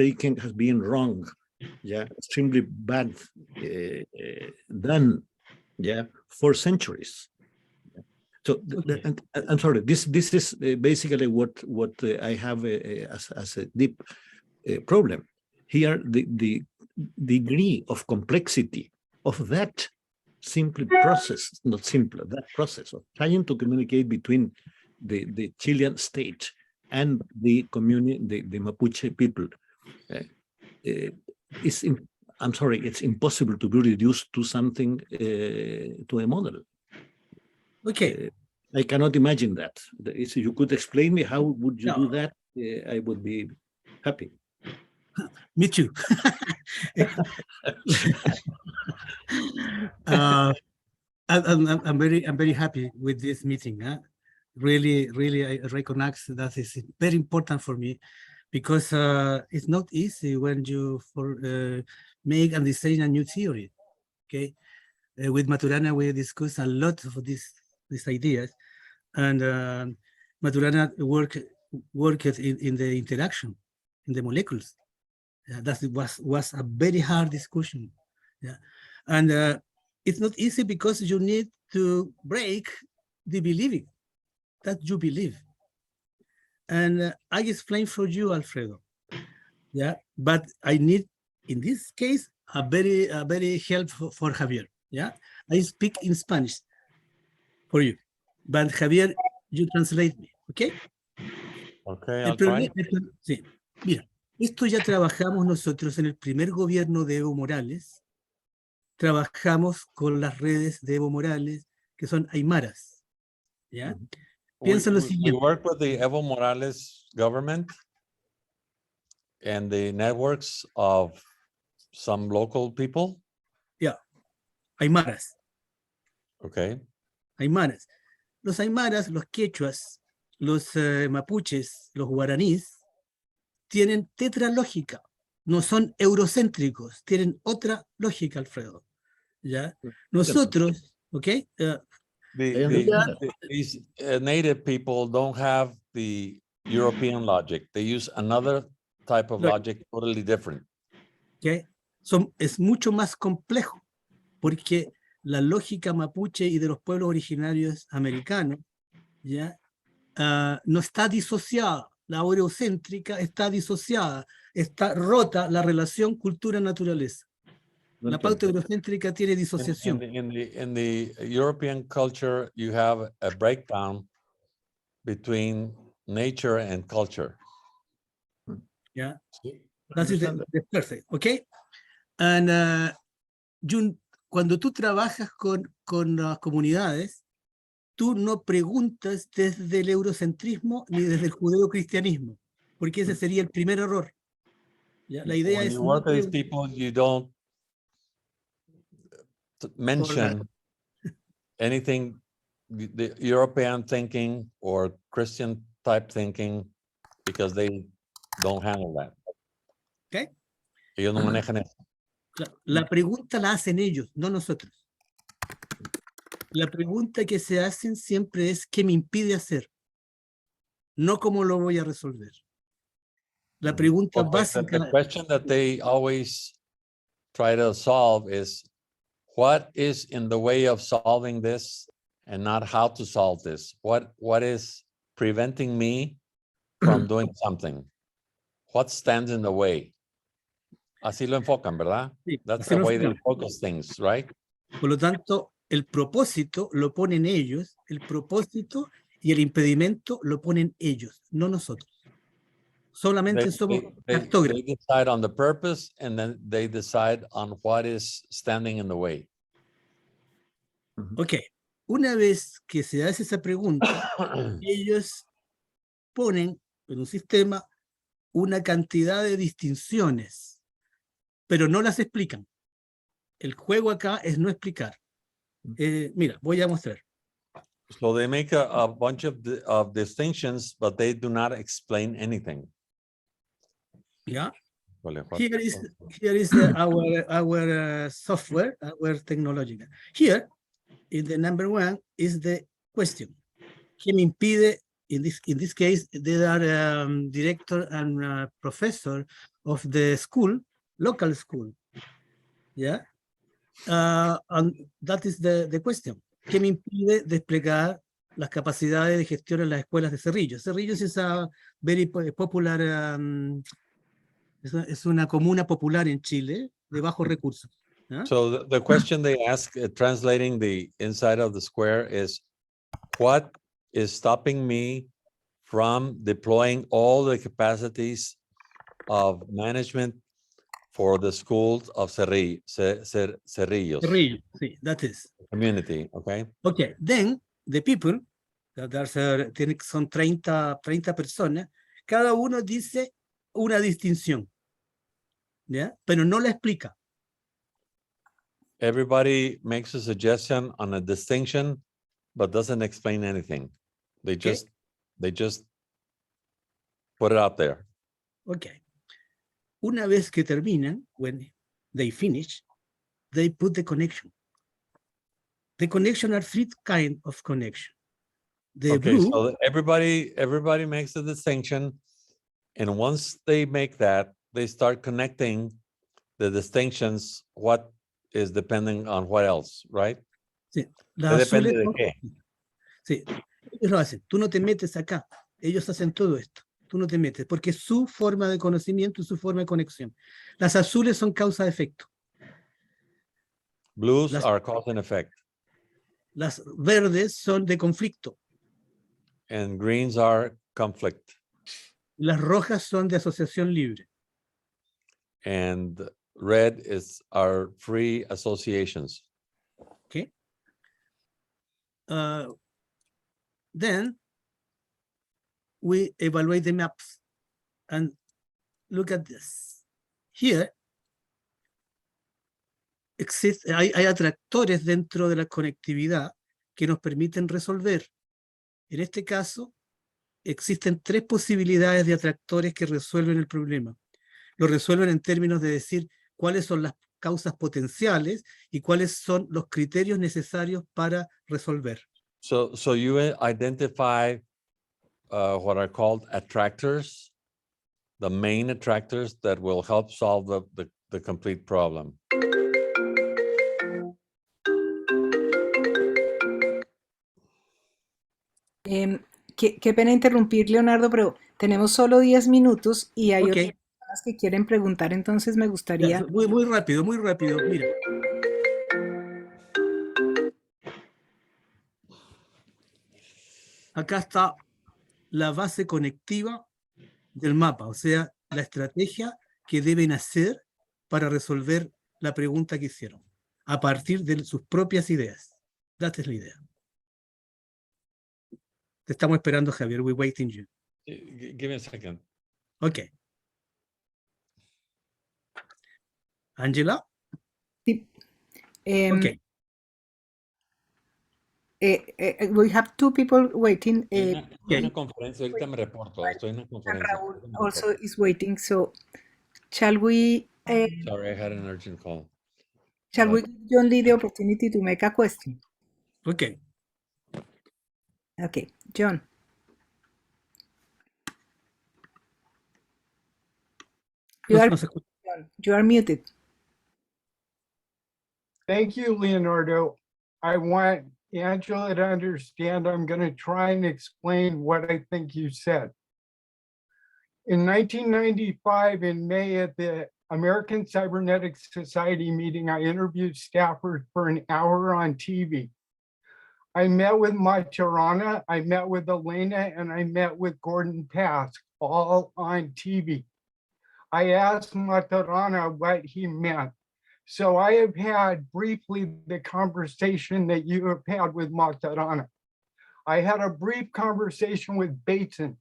been wrong, extremely bad, done, for centuries. So I'm sorry, this is basically what I have as a deep problem here. The degree of complexity of that process, not simple, that process of trying to communicate between the Chilean state and the community, the Mapuche people, I'm sorry, it's impossible to be reduced to something, to a model. Okay. I cannot imagine that. If you could explain me how would you do that, I would be happy. Me too. I'm very happy with this meeting. Really, I recognize that is very important for me, because it's not easy when you make and design a new theory. Okay, with Maturana we discuss a lot of these ideas, and Maturana worked in the interaction, in the molecules. That was a very hard discussion. And it's not easy because you need to break the believing that you believe. And I explained for you, Alfredo. But I need, in this case, a very help for Javier. I speak in Spanish for you, but Javier, you translate me, ¿ok? Okay, El I'll try. sí. Mira, esto ya trabajamos nosotros en el primer gobierno de Evo Morales. Trabajamos con las redes de Evo Morales, que son aymaras. Piensa lo siguiente. We work with the Evo Morales government and the networks of some local people. Aymaras. Okay. Aymaras. Los aymaras, los quechuas, los mapuches, los guaraníes, tienen tetralógica. No son eurocéntricos, tienen otra lógica, Alfredo. Nosotros, ¿ok? These native people don't have the European logic. They use another type of logic totally different. Es mucho más complejo, porque la lógica mapuche y de los pueblos originarios americanos no está disociada. La eurocéntrica está disociada, está rota la relación cultura-naturaleza. La pauta eurocéntrica tiene disociación. In the European culture, you have a breakdown between nature and culture. That is the perfect, okay? And cuando tú trabajas con las comunidades, tú no preguntas desde el eurocentrismo ni desde el judeocristianismo, porque ese sería el primer error. La idea When es you work with these people, you don't mention anything, the European thinking or Christian type thinking, because they don't handle that. Okay. Ellos no manejan eso. La pregunta la hacen ellos, no nosotros. La pregunta que se hacen siempre es ¿qué me impide hacer? No cómo lo voy a resolver. La pregunta básica. The question that they always try to solve is, what is in the way of solving this, and not how to solve this. What is preventing me from doing something? What stands in the way? Así lo enfocan, ¿verdad? Sí, That's así the lo way they enfocan. focus things, right? Por lo tanto, el propósito lo ponen ellos, el propósito y el impedimento lo ponen ellos, no nosotros. Solamente somos They cartógrafos. decide on the purpose, and then they decide on what is standing in the way. Ok, una vez que se hace esa pregunta, ellos ponen en un sistema una cantidad de distinciones, pero no las explican. El juego acá es no explicar. Mira, voy a mostrar. So they make a bunch of distinctions, but they do not explain anything. ¿Ya? Híjole, what- Here is our software, our technological. Here, in the number one, is the question. ¿Qué me impide? In this case, they are director and professor of the school, local school. Yeah. And that is the question. ¿Qué me impide desplegar las capacidades de gestión en las escuelas de Cerrillos? Cerrillos is a very popular, es una comuna popular en Chile de bajos recursos. ¿Ah? So the question they ask, translating the inside of the square, is what is stopping me from deploying all the capacities of management for the schools of Cerrillos Cerrillos, sí, that is. community, okay? Okay, then the people, son 30 personas, cada uno dice una distinción, ¿ya? Pero no la explica. Everybody makes a suggestion on a distinction, but doesn't explain anything. They Okay. just put it out there. Okay. Una vez que terminan, when they finish, they put the connection. The connection are three kind of connection. The Okay, blue, so everybody makes a distinction, and once they make that, they start connecting the distinctions, what is depending on what else, right? sí, ¿Qué las depende azules de son, qué? sí, ellos lo hacen. Tú no te metes acá. Ellos hacen todo esto. Tú no te metes, porque es su forma de conocimiento y su forma de conexión. Las azules son causa-efecto. Blues Las, are cause and effect, las verdes son de conflicto. and greens are conflict, Las rojas son de asociación libre. and red is our free associations. Okay. Then we evaluate the maps and look at this. Here, hay atractores dentro de la conectividad que nos permiten resolver. En este caso, existen tres posibilidades de atractores que resuelven el problema. Lo resuelven en términos de decir cuáles son las causas potenciales y cuáles son los criterios necesarios para resolver. So you identify what are called attractors, the main attractors that will help solve the complete problem. Qué pena interrumpir, Leonardo, pero tenemos solo 10 minutos y hay Ok. otras personas que quieren preguntar, entonces me gustaría... Ya, muy rápido, mira. Acá está la base conectiva del mapa, o sea, la estrategia que deben hacer para resolver la pregunta que hicieron, a partir de sus propias ideas. Esa es la idea. Te estamos esperando, Javier. We're waiting you. Give me a second. Ok. Angela? Sí. Ok. We have two people waiting. Una conferencia, ahorita me reporto, estoy en una And conferencia. Raúl also is waiting, so shall we... Sorry, I had an urgent call. Shall we give John Lee the opportunity to make a question? Ok. Okay, John. You are muted. Thank you, Leonardo. I want Angela to understand, I'm going to try and explain what I think you said. In 1995, in May, at the American Cybernetics Society meeting, I interviewed staffers for an hour on TV. I met with Maturana, I met with Elena, and I met with Gordon Pask, all on TV. I asked Maturana what he meant. So I have had briefly the conversation that you have had with Maturana. I had a brief conversation with Bateson.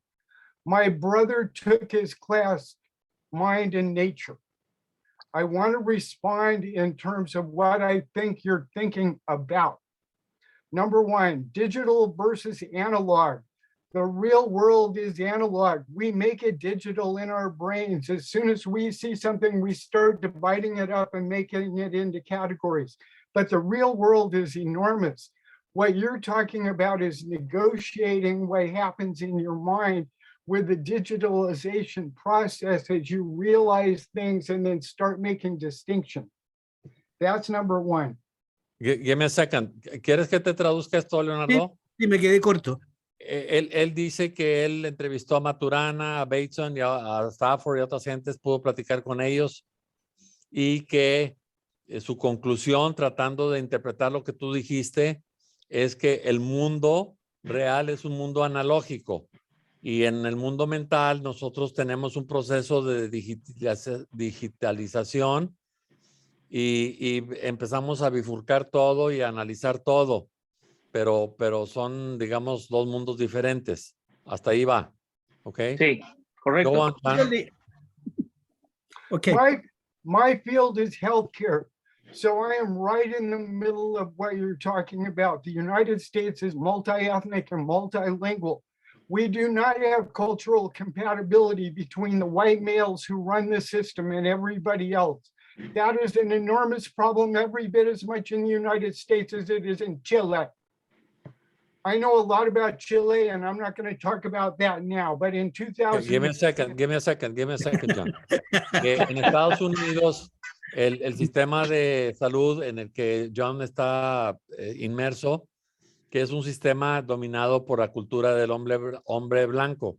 My brother took his class, Mind and Nature. I want to respond in terms of what I think you're thinking about. Number one, digital versus analog. The real world is analog. We make it digital in our brains. As soon as we see something, we start dividing it up and making it into categories. But the real world is enormous. What you're talking about is negotiating what happens in your mind with the digitalization process as you realize things and then start making distinction. That's number one. Give me a second. ¿Quieres que te traduzca esto, Leonardo? Sí, me quedé corto. Él dice que él entrevistó a Maturana, a Bateson y a Stafford y a otras gentes, pudo platicar con ellos y que su conclusión, tratando de interpretar lo que tú dijiste, es que el mundo real es un mundo analógico y en el mundo mental nosotros tenemos un proceso de digitalización y empezamos a bifurcar todo y a analizar todo. Pero son, digamos, dos mundos diferentes. Hasta ahí va. ¿Ok? Sí, correcto. Go on, John. Okay. My field is healthcare. So I am right in the middle of what you're talking about. The United States is multi-ethnic and multilingual. We do not have cultural compatibility between the white males who run the system and everybody else. That is an enormous problem, every bit as much in the United States as it is in Chile. I know a lot about Chile, and I'm not going to talk about that now, but in 2000... Give me a second, John. En Estados Unidos, el sistema de salud en el que John está inmerso, que es un sistema dominado por la cultura del hombre blanco,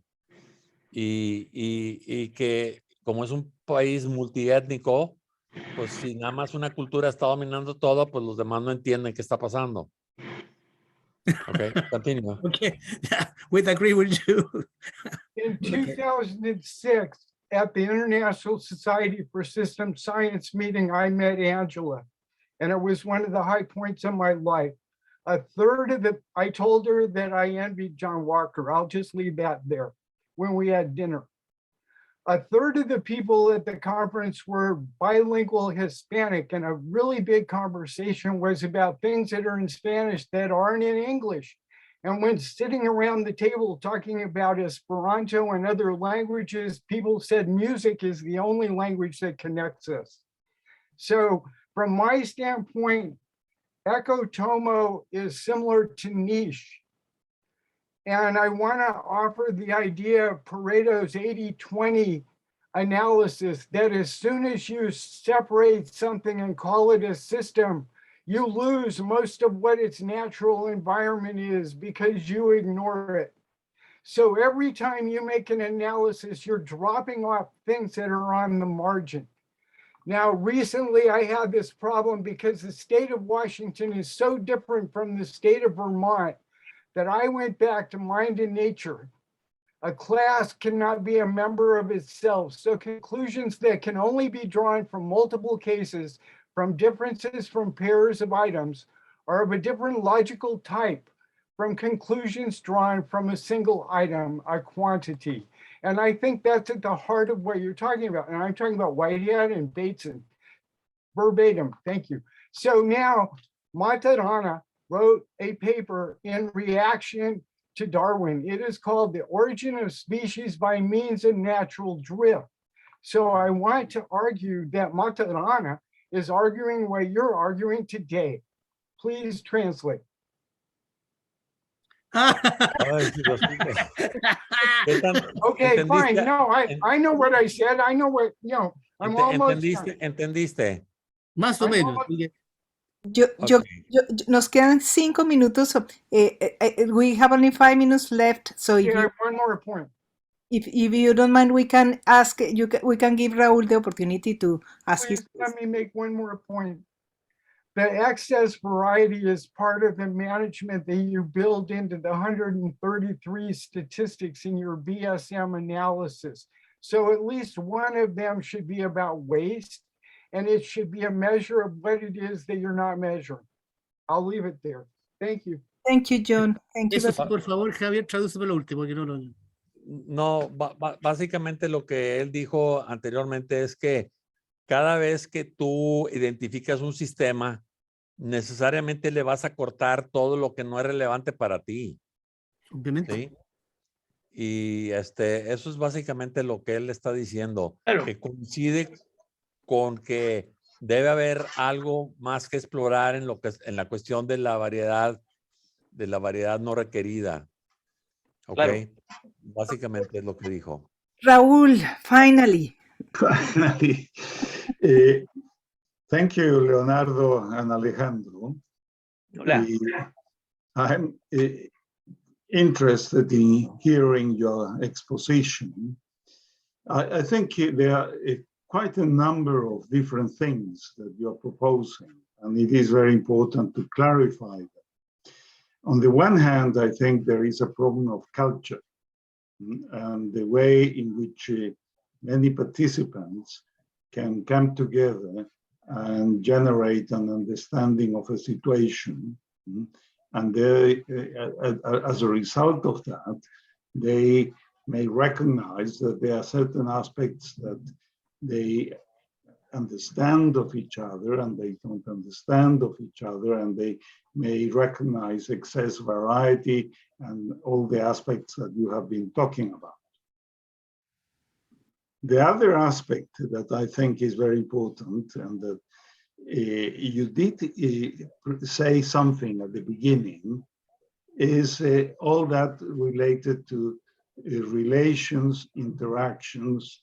y que como es un país multiétnico, pues si nada más una cultura está dominando todo, pues los demás no entienden qué está pasando. Okay, continue. Okay, we'd agree with you. In 2006, at the International Society for System Science meeting, I met Angela, and it was one of the high points of my life. I told her that I envied John Walker. I'll just leave that there when we had dinner. A third of the people at the conference were bilingual Hispanic, and a really big conversation was about things that are in Spanish that aren't in English. And when sitting around the table talking about Esperanto and other languages, people said music is the only language that connects us. So from my standpoint, Ecotomo is similar to niche. And I want to offer the idea of Pareto's 80-20 analysis, that as soon as you separate something and call it a system, you lose most of what its natural environment is because you ignore it. So every time you make an analysis, you're dropping off things that are on the margin. Now, recently I had this problem because the state of Washington is so different from the state of Vermont that I went back to Mind and Nature. A class cannot be a member of itself. So conclusions that can only be drawn from multiple cases, from differences from pairs of items, are of a different logical type from conclusions drawn from a single item, a quantity. And I think that's at the heart of what you're talking about. And I'm talking about Whitehead and Bateson, verbatim, thank you. So now Maturana wrote a paper in reaction to Darwin. It is called The Origin of Species by Means of Natural Drift. So I want to argue that Maturana is arguing what you're arguing today. Please translate. Okay, fine. No, I know what I said. I know what, I'm almost done. ¿Entendiste? Más o menos. Nos quedan 5 minutos. We have only 5 minutes left. So if Yeah, you, one more point. if you don't mind, we can ask. We can give Raúl the opportunity to ask his. Please let me make one more point. The excess variety is part of the management that you build into the 133 statistics in your BSM analysis. So at least one of them should be about waste, and it should be a measure of what it is that you're not measuring. I'll leave it there. Thank you. Thank you, John. Thank you. Eso sí, por favor, Javier, tradúceme lo último, que no lo... No, básicamente lo que él dijo anteriormente es que cada vez que tú identificas un sistema, necesariamente le vas a cortar todo lo que no es relevante para ti. Obviamente. ¿Sí? Y eso es básicamente lo que él está diciendo, Claro. que coincide con que debe haber algo más que explorar en la cuestión de la variedad no requerida. ¿Ok? Claro. Básicamente es lo que dijo. Raúl, finally. Finally, thank you, Leonardo and Alejandro. Hola. I'm interested in hearing your exposition. I think there are quite a number of different things that you're proposing, and it is very important to clarify them. On the one hand, I think there is a problem of culture and the way in which many participants can come together and generate an understanding of a situation. And they, as a result of that, they may recognize that there are certain aspects that they understand of each other and they don't understand of each other, and they may recognize excess variety and all the aspects that you have been talking about. The other aspect that I think is very important, and that you did say something at the beginning, is all that related to relations, interactions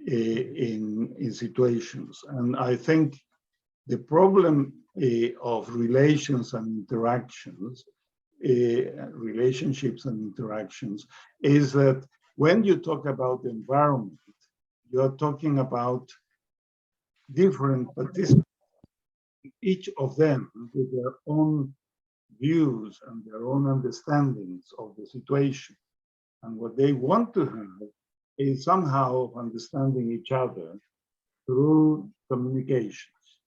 in situations. And I think the problem of relations and interactions, relationships and interactions, is that when you talk about the environment, you're talking about different participants, each of them with their own views and their own understandings of the situation. And what they want to have is somehow of understanding each other through communications.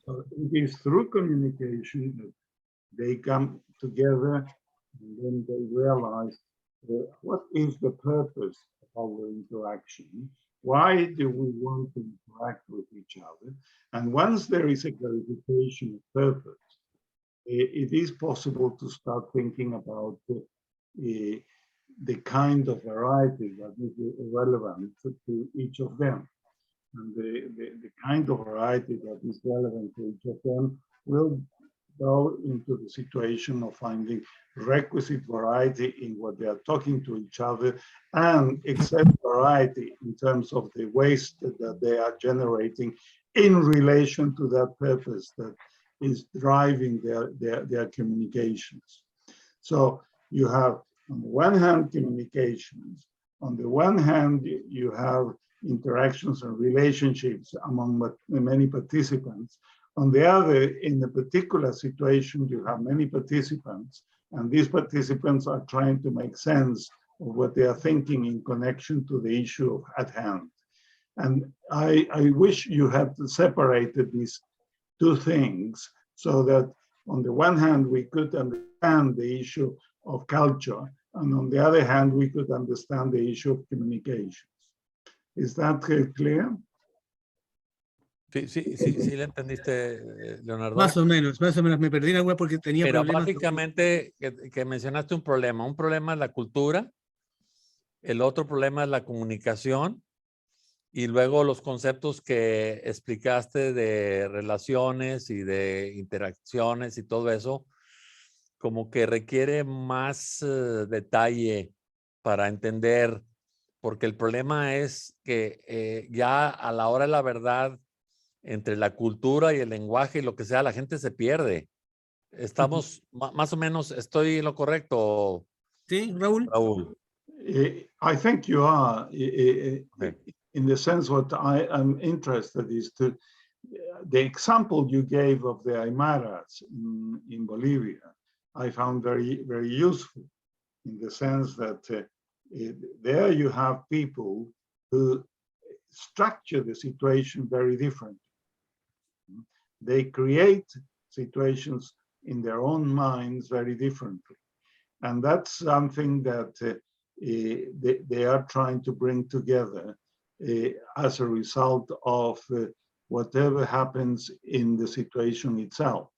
So it is through communication that they come together and then they realize what is the purpose of our interaction? Why do we want to interact with each other? And once there is a clarification of purpose, it is possible to start thinking about the kind of variety that is relevant to each of them. And the kind of variety that is relevant to each of them will go into the situation of finding requisite variety in what they are talking to each other, and excess variety in terms of the waste that they are generating in relation to that purpose that is driving their communications. So you have, on the one hand, communications. On the one hand, you have interactions and relationships among many participants. On the other, in a particular situation, you have many participants, and these participants are trying to make sense of what they are thinking in connection to the issue at hand. And I wish you had separated these two things so that on the one hand, we could understand the issue of culture, and on the other hand, we could understand the issue of communications. Is that clear? Sí, ¿le entendiste, Leonardo? Más o menos, me perdí en alguna porque tenía Pero problemas. básicamente que mencionaste un problema es la cultura, el otro problema es la comunicación, y luego los conceptos que explicaste de relaciones y de interacciones y todo eso, como que requiere más detalle para entender, porque el problema es que ya a la hora de la verdad, entre la cultura y el lenguaje y lo que sea, la gente se pierde. Estamos más o menos, estoy en lo correcto, ¿Sí, Raúl? Raúl. I think you are. Okay. In the sense, what I am interested is to the example you gave of the Aymaras in Bolivia. I found very, very useful in the sense that there you have people who structure the situation very differently. They create situations in their own minds very differently. And that's something that they are trying to bring together as a result of whatever happens in the situation itself.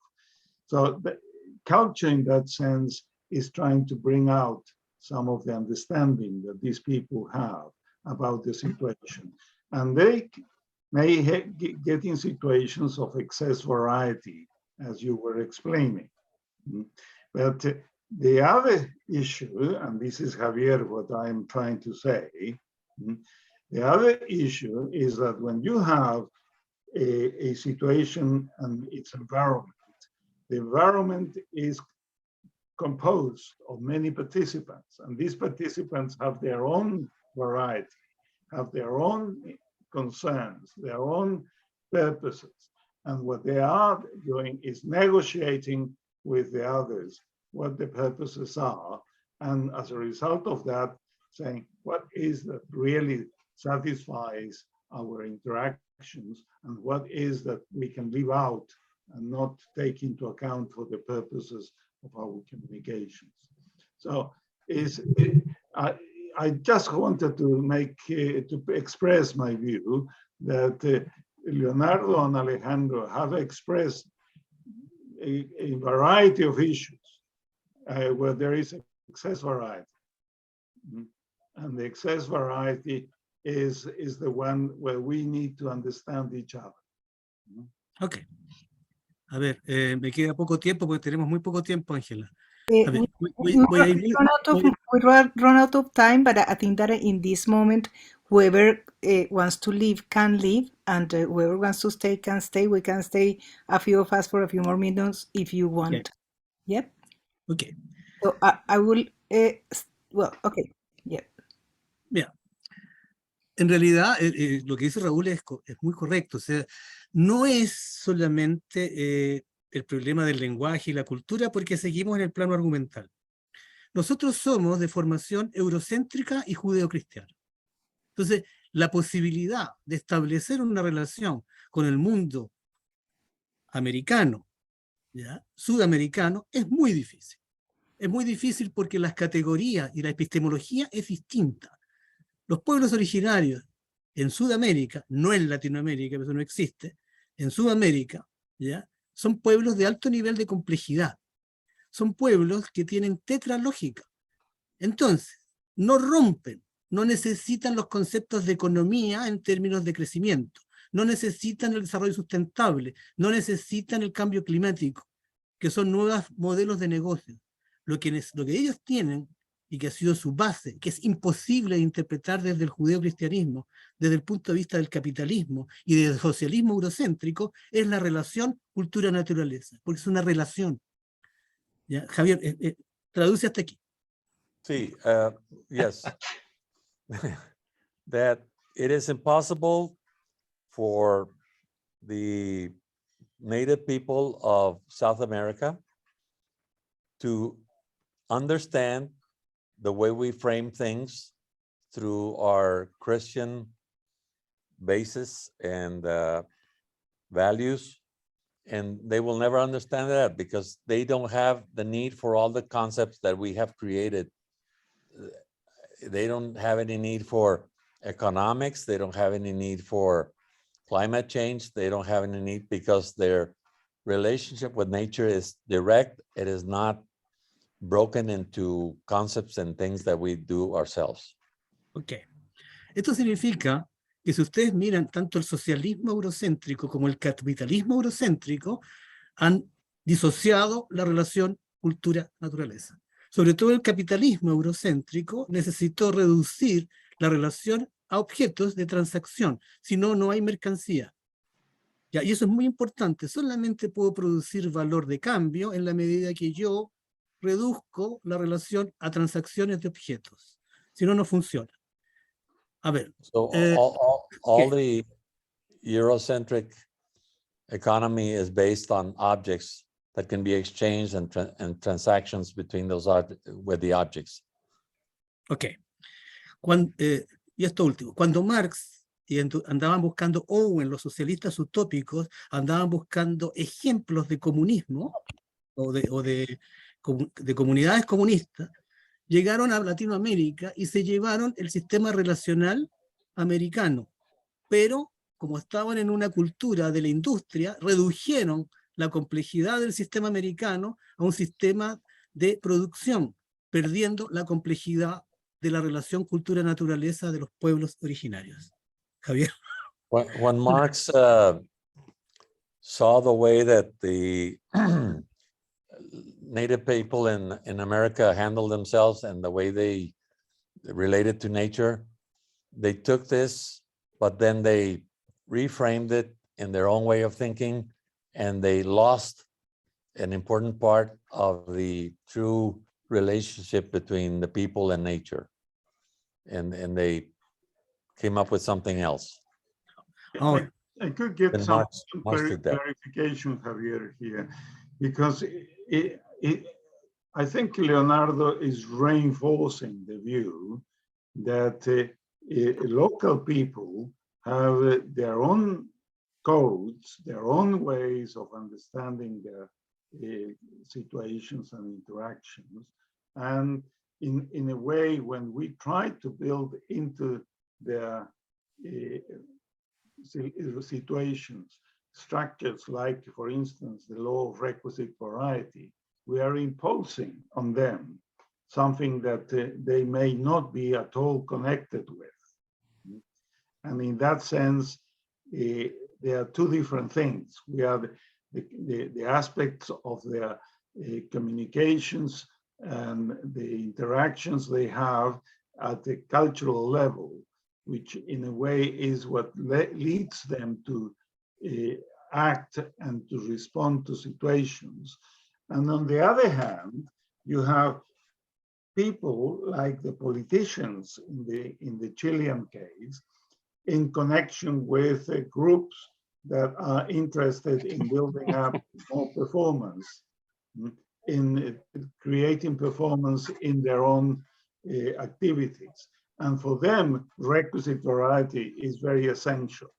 So the culture in that sense is trying to bring out some of the understanding that these people have about the situation. And they may get in situations of excess variety, as you were explaining. But the other issue, and this is, Javier, what I'm trying to say, the other issue is that when you have a situation and its environment, the environment is composed of many participants, and these participants have their own variety, have their own concerns, their own purposes. And what they are doing is negotiating with the others what the purposes are. And as a result of that, saying what is that really satisfies our interactions and what is that we can leave out and not take into account for the purposes of our communications. So I just wanted to to express my view that Leonardo and Alejandro have expressed a variety of issues where there is excess variety. And the excess variety is the one where we need to understand each other. Ok. A ver, me queda poco tiempo porque tenemos muy poco tiempo, Ángela. A ver, We run out of time, but I think that in this moment, whoever wants to leave can leave, and whoever wants to stay can stay. We can stay, a few of us, for a few more minutes if you want. Okay. Yep. Okay. So I will, well, okay. Yeah. Mira, en realidad lo que dice Raúl es muy correcto. O sea, no es solamente el problema del lenguaje y la cultura porque seguimos en el plano argumental. Nosotros somos de formación eurocéntrica y judeocristiana. Entonces, la posibilidad de establecer una relación con el mundo americano, ¿ya?, sudamericano, es muy difícil. Es muy difícil porque las categorías y la epistemología es distinta. Los pueblos originarios en Sudamérica, no en Latinoamérica, eso no existe, en Sudamérica, ¿ya?, son pueblos de alto nivel de complejidad. Son pueblos que tienen tetralógica. Entonces, no rompen, no necesitan los conceptos de economía en términos de crecimiento, no necesitan el desarrollo sustentable, no necesitan el cambio climático, que son nuevos modelos de negocio. Lo que ellos tienen, y que ha sido su base, que es imposible de interpretar desde el judeocristianismo, desde el punto de vista del capitalismo y del socialismo eurocéntrico, es la relación cultura-naturaleza, porque es una relación. ¿Ya? Javier, traduce hasta aquí. Sí, yes. That it is impossible for the native people of South America to understand the way we frame things through our Christian basis and values. And they will never understand that because they don't have the need for all the concepts that we have created. They don't have any need for economics. They don't have any need for climate change. They don't have any need because their relationship with nature is direct. It is not broken into concepts and things that we do ourselves. Ok. Esto significa que si ustedes miran tanto el socialismo eurocéntrico como el capitalismo eurocéntrico, han disociado la relación cultura-naturaleza. Sobre todo el capitalismo eurocéntrico necesitó reducir la relación a objetos de transacción, si no, no hay mercancía. Ya, y eso es muy importante. Solamente puedo producir valor de cambio en la medida que yo reduzco la relación a transacciones de objetos. Si no, no funciona. A ver, So all the Eurocentric economy is based on objects that can be exchanged and transactions between those with the objects. ok. Y esto último, cuando Marx andaban buscando, Owen, los socialistas utópicos, andaban buscando ejemplos de comunismo o de comunidades comunistas, llegaron a Latinoamérica y se llevaron el sistema relacional americano, pero como estaban en una cultura de la industria, redujeron la complejidad del sistema americano a un sistema de producción, perdiendo la complejidad de la relación cultura-naturaleza de los pueblos originarios. Javier. When Marx saw the way that the native people in America handled themselves and the way they related to nature, they took this, but then they reframed it in their own way of thinking, and they lost an important part of the true relationship between the people and nature. And they came up with something else. Oh. I could get And some Marx did that. clarification, Javier, here, because I think Leonardo is reinforcing the view that local people have their own codes, their own ways of understanding their situations and interactions. And in a way, when we try to build into their situations structures like, for instance, the law of requisite variety, we are imposing on them something that they may not be at all connected with. And in that sense, there are two different things. We have the aspects of their communications and the interactions they have at the cultural level, which in a way is what leads them to act and to respond to situations. And on the other hand, you have people like the politicians in the Chilean case, in connection with groups that are interested in building up more performance, in creating performance in their own activities. And for them, requisite variety is very essential,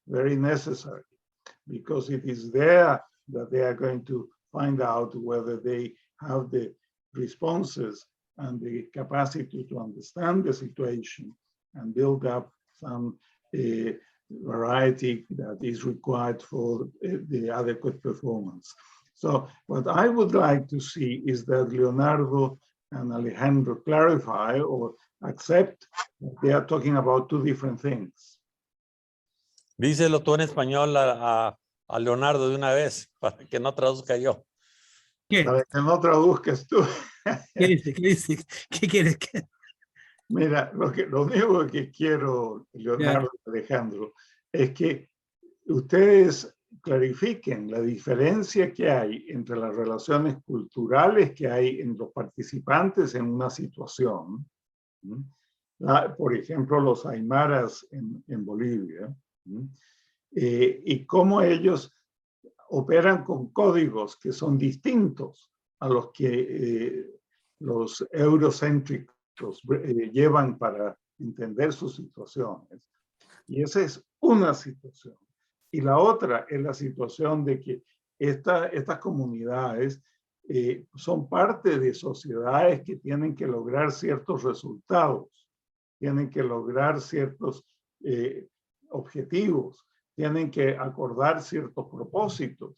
very necessary, because it is there that they are going to find out whether they have the responses and the capacity to understand the situation and build up some variety that is required for the adequate performance. So what I would like to see is that Leonardo and Alejandro clarify or accept that they are talking about two different things. Díselo tú en español a Leonardo de una vez, para que no traduzca yo. ¿Qué? Para que no traduzcas tú. ¿Qué dice? ¿Qué dice? ¿Qué quieres? Mira, lo único que quiero, Leonardo y Alejandro, es que ustedes clarifiquen la diferencia que hay entre las relaciones culturales que hay en los participantes en una situación. Por ejemplo, los aymaras en Bolivia, y cómo ellos operan con códigos que son distintos a los que los eurocéntricos llevan para entender sus situaciones. Y esa es una situación. Y la otra es la situación de que estas comunidades son parte de sociedades que tienen que lograr ciertos resultados, tienen que lograr ciertos objetivos, tienen que acordar ciertos propósitos.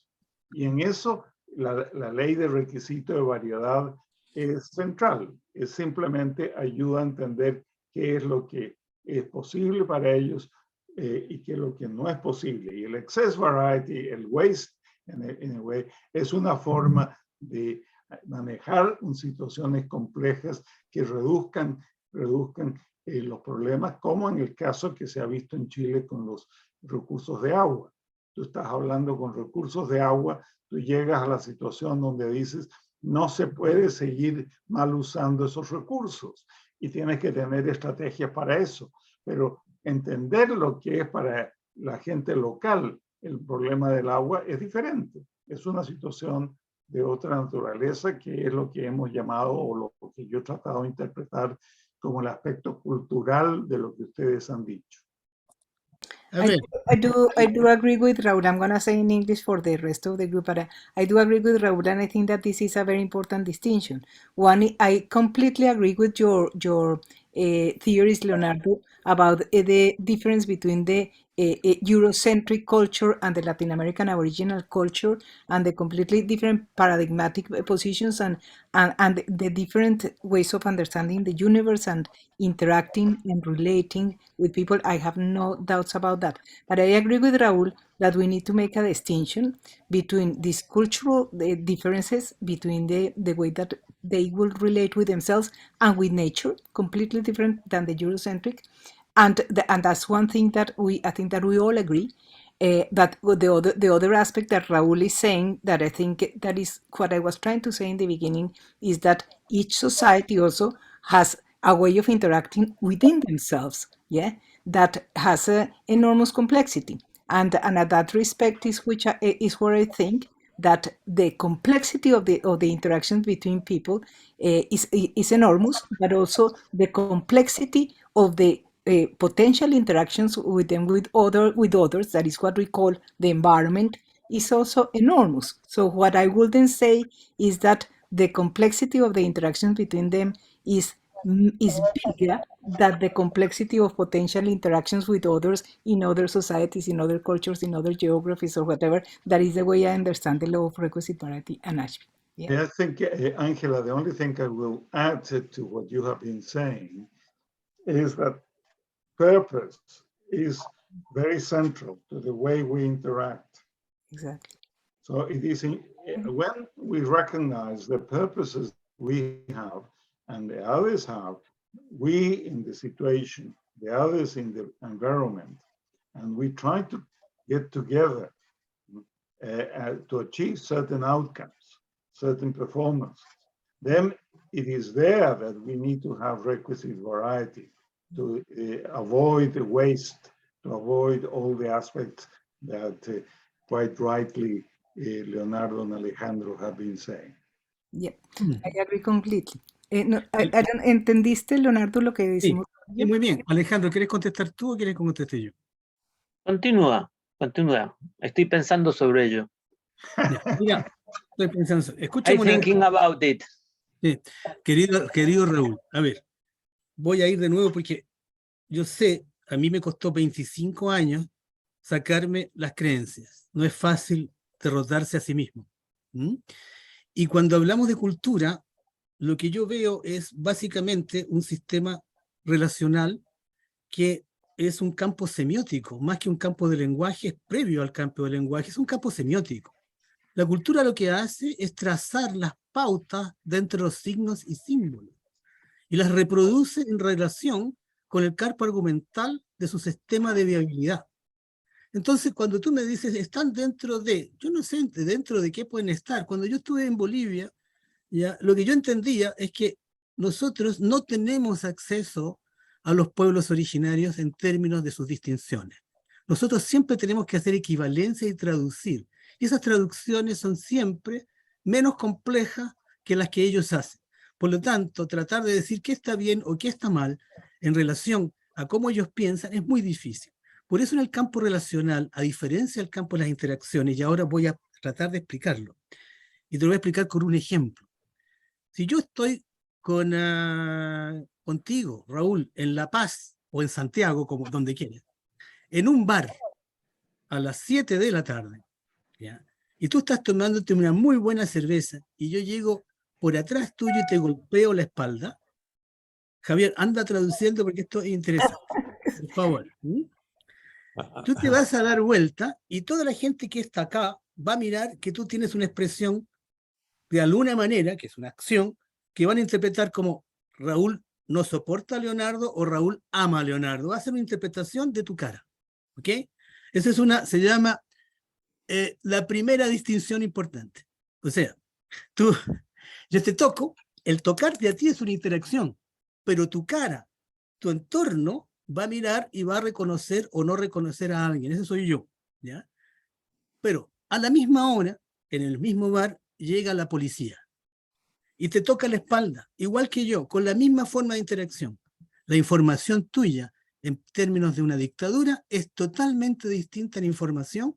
Y en eso la ley de requisito de variedad es central. Es simplemente ayuda a entender qué es lo que es posible para ellos y qué es lo que no es posible. Y el excess variety, el waste, en a way, es una forma de manejar situaciones complejas que reduzcan los problemas, como en el caso que se ha visto en Chile con los recursos de agua. tú estás hablando con recursos de agua, tú llegas a la situación donde dices, no se puede seguir mal usando esos recursos y tienes que tener estrategias para eso. Pero entender lo que es para la gente local el problema del agua es diferente. Es una situación de otra naturaleza que es lo que hemos llamado o lo que yo he tratado de interpretar como el aspecto cultural de lo que ustedes han dicho. A ver, I do agree with Raul. I'm gonna say in English for the rest of the group, but I do agree with Raul, and I think that this is a very important distinction. One, I completely agree with your theories, Leonardo, about the difference between the Eurocentric culture and the Latin American Aboriginal culture, and the completely different paradigmatic positions, and the different ways of understanding the universe and interacting and relating with people. I have no doubts about that. But I agree with Raul that we need to make a distinction between these cultural differences, between the way that they will relate with themselves and with nature, completely different than the Eurocentric. And that's one thing that I think that we all agree. But the other aspect that Raul is saying, that I think that is what I was trying to say in the beginning, is that each society also has a way of interacting within themselves, yeah, that has a enormous complexity. And at that respect is where I think that the complexity of the interactions between people is enormous, but also the complexity of the potential interactions with them with others, that is what we call the environment, is also enormous. So what I wouldn't say is that the complexity of the interactions between them is bigger than the complexity of potential interactions with others in other societies, in other cultures, in other geographies, or whatever. That is the way I understand the law of reciprocity and Ashby. Yeah. I think, Angela, the only thing I will add to what you have been saying is that purpose is very central to the way we interact. Exactly. So it is when we recognize the purposes we have and the others have, we in the situation, the others in the environment, and we try to get together to achieve certain outcomes, certain performance, then it is there that we need to have requisite variety to avoid the waste, to avoid all the aspects that quite rightly Leonardo and Alejandro have been saying. Yeah, I agree completely. No, ¿entendiste, Leonardo, lo que sí, decimos? sí, muy bien. Alejandro, ¿quieres contestar tú o quieres que conteste yo? Continúa. Estoy pensando sobre ello. Ya, mira, estoy pensando. I'm Escúchame thinking about it. Sí, querido Raúl, a ver, voy a ir de nuevo porque yo sé, a mí me costó 25 años sacarme las creencias. No es fácil derrotarse a sí mismo. Y cuando hablamos de cultura, lo que yo veo es básicamente un sistema relacional que es un campo semiótico, más que un campo de lenguaje, es previo al campo de lenguaje, es un campo semiótico. La cultura lo que hace es trazar las pautas dentro de los signos y símbolos y las reproduce en relación con el campo argumental de su sistema de viabilidad. Entonces, cuando tú me dices, están dentro de, yo no sé dentro de qué pueden estar. Cuando yo estuve en Bolivia, ya, lo que yo entendía es que nosotros no tenemos acceso a los pueblos originarios en términos de sus distinciones. Nosotros siempre tenemos que hacer equivalencia y traducir. Y esas traducciones son siempre menos complejas que las que ellos hacen. Por lo tanto, tratar de decir qué está bien o qué está mal en relación a cómo ellos piensan es muy difícil. Por eso en el campo relacional, a diferencia del campo de las interacciones, y ahora voy a tratar de explicarlo, y te lo voy a explicar con un ejemplo. Si yo estoy contigo, Raúl, en La Paz o en Santiago, como donde quieras, en un bar a las 7 de la tarde, ¿ya? Y tú estás tomándote una muy buena cerveza y yo llego por atrás tuyo y te golpeo la espalda, Javier, anda traduciendo porque esto es interesante, por favor. Tú te vas a dar vuelta y toda la gente que está acá va a mirar que tú tienes una expresión de alguna manera, que es una acción, que van a interpretar como Raúl no soporta a Leonardo o Raúl ama a Leonardo. Va a ser una interpretación de tu cara. ¿Ok? Esa es se llama la primera distinción importante. O sea, tú, yo te toco, el tocarte a ti es una interacción, pero tu cara, tu entorno va a mirar y va a reconocer o no reconocer a alguien. Ese soy yo, ¿ya? Pero a la misma hora, en el mismo bar, llega la policía y te toca la espalda, igual que yo, con la misma forma de interacción. La información tuya, en términos de una dictadura, es totalmente distinta a la información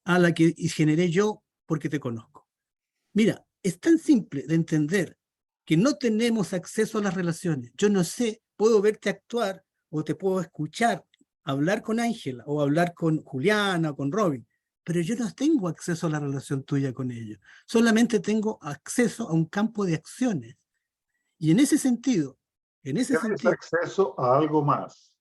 a la que generé yo porque te conozco. Mira, es tan simple de entender que no tenemos acceso a las relaciones. Yo no sé, puedo verte actuar o te puedo escuchar, hablar con Ángela o hablar con Juliana o con Robin, pero yo no tengo acceso a la relación tuya con ellos. Solamente tengo acceso a un campo de acciones. Y en ese sentido, Tienes acceso a algo más.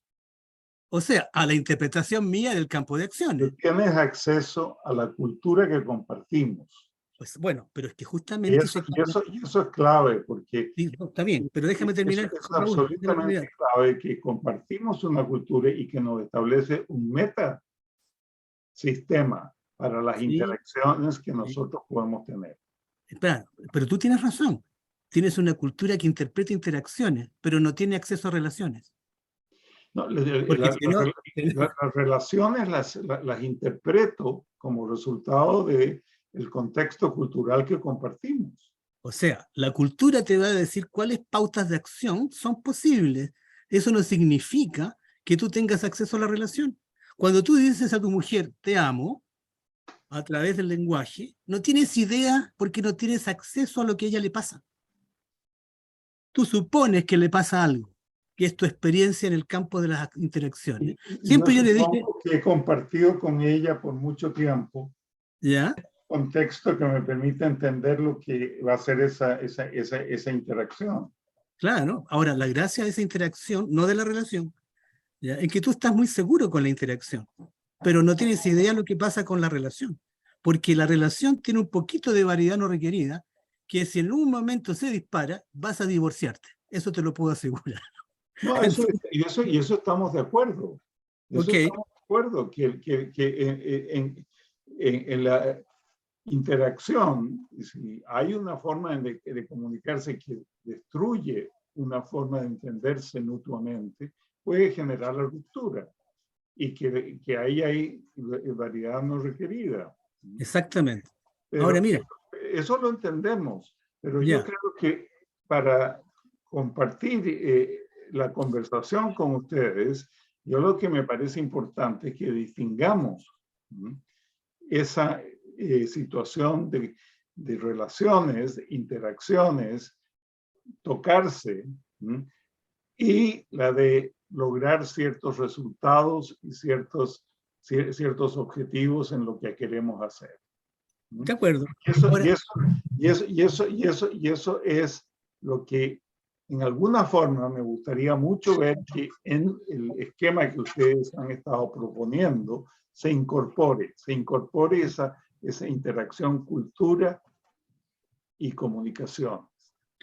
o sea, a la interpretación mía del campo de acciones. Tienes acceso a la cultura que compartimos. Pues bueno, pero es que justamente... Y eso es clave, porque... Sí, no, está bien, pero déjame terminar. Es absolutamente clave que compartimos una cultura y que nos establece un metasistema para las interacciones que nosotros podemos tener. Claro, pero tú tienes razón. Tienes una cultura que interpreta interacciones, pero no tiene acceso a relaciones. No, las relaciones las interpreto como resultado del contexto cultural que compartimos. O sea, la cultura te va a decir cuáles pautas de acción son posibles. Eso no significa que tú tengas acceso a la relación. Cuando tú dices a tu mujer, te amo, a través del lenguaje, no tienes idea porque no tienes acceso a lo que a ella le pasa. Tú supones que le pasa algo, que es tu experiencia en el campo de las interacciones. Siempre yo le dije... que he compartido con ella por mucho tiempo. ¿Ya? Contexto que me permite entender lo que va a ser esa interacción. Claro, ahora la gracia de esa interacción, no de la relación, ¿ya? Es que tú estás muy seguro con la interacción, pero no tienes idea de lo que pasa con la relación, porque la relación tiene un poquito de variedad no requerida, que si en un momento se dispara, vas a divorciarte. Eso te lo puedo asegurar. No, eso estamos de acuerdo. Eso estamos de acuerdo, que en la interacción, si hay una forma de comunicarse que destruye una forma de entenderse mutuamente, puede generar la ruptura y que ahí hay variedad no requerida. Exactamente. Pero ahora mira. Eso lo entendemos, pero yo creo que para compartir la conversación con ustedes, yo lo que me parece importante es que distingamos esa situación de relaciones, de interacciones, tocarse, y la de lograr ciertos resultados y ciertos objetivos en lo que queremos hacer. De acuerdo. Y eso es lo que en alguna forma me gustaría mucho ver que en el esquema que ustedes han estado proponiendo se incorpore esa interacción cultura y comunicación.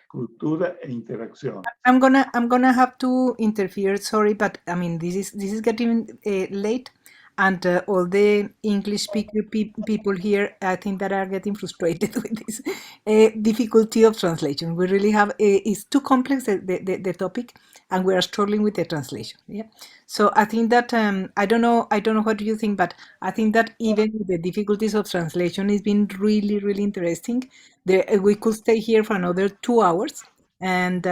Cultura e interacción. I'm gonna have to interfere. Sorry, but I mean this is getting late, and all the English speaker people here, I think that are getting frustrated with this difficulty of translation. We really have it's too complex the topic, and we are struggling with the translation. Yeah. So I think that I don't know what do you think, but I think that even with the difficulties of translation, it's been really interesting. We could stay here for another 2 hours. And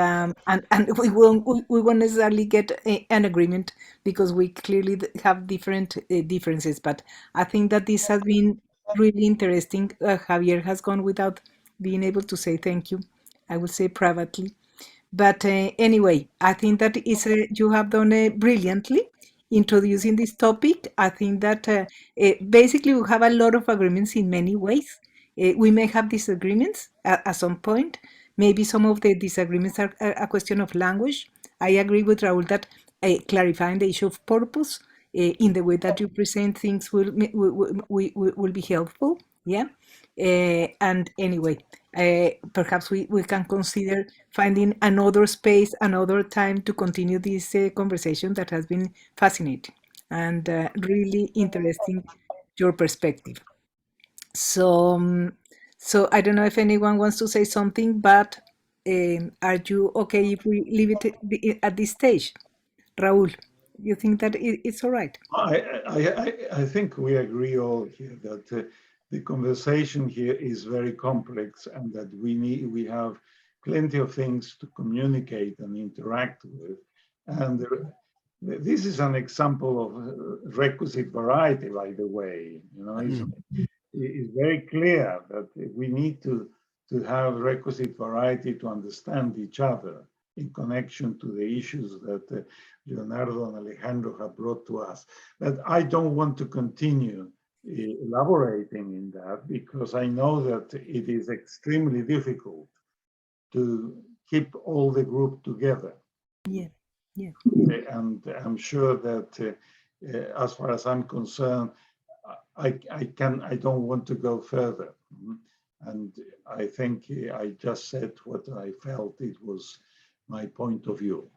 we won't necessarily get an agreement because we clearly have different differences. But I think that this has been really interesting. Javier has gone without being able to say thank you. I will say privately. But anyway, I think that you have done brilliantly introducing this topic. I think that basically we have a lot of agreements in many ways. We may have disagreements at some point. Maybe some of the disagreements are a question of language. I agree with Raul that clarifying the issue of purpose in the way that you present things will be helpful. Yeah. And anyway, perhaps we can consider finding another space, another time to continue this conversation that has been fascinating and really interesting your perspective. So, so I don't know if anyone wants to say something, but are you okay if we leave it at this stage? Raúl, you think that it's all right? I think we agree all here that the conversation here is very complex and that we have plenty of things to communicate and interact with. And this is an example of requisite variety, by the way. You know, it's very clear that we need to have requisite variety to understand each other in connection to the issues that Leonardo and Alejandro have brought to us. But I don't want to continue elaborating in that because I know that it is extremely difficult to keep all the group together. Yeah, yeah. And I'm sure that as far as I'm concerned, I don't want to go further. And I think I just said what I felt it was my point of view.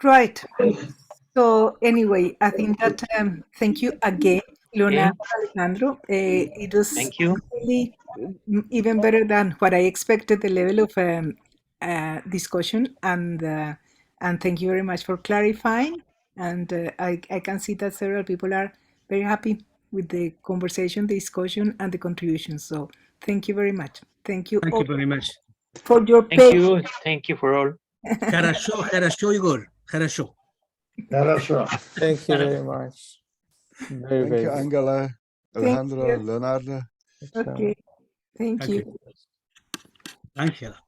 Right. So anyway, I think that thank you again, Leonardo, Alejandro. It was Thank you. really even better than what I expected. The level of discussion, and thank you very much for clarifying. And I can see that several people are very happy with the conversation, the discussion, and the contributions. So thank you very much. Thank you Thank all you very much. for your Thank patience. you. Thank you for all. Хорошо, Igor. Хорошо. Thank you very much. Very, Thank very you, good. Angela, Thank Alejandro, you. Leonardo. Okay. Thank Thank you. you. Angela.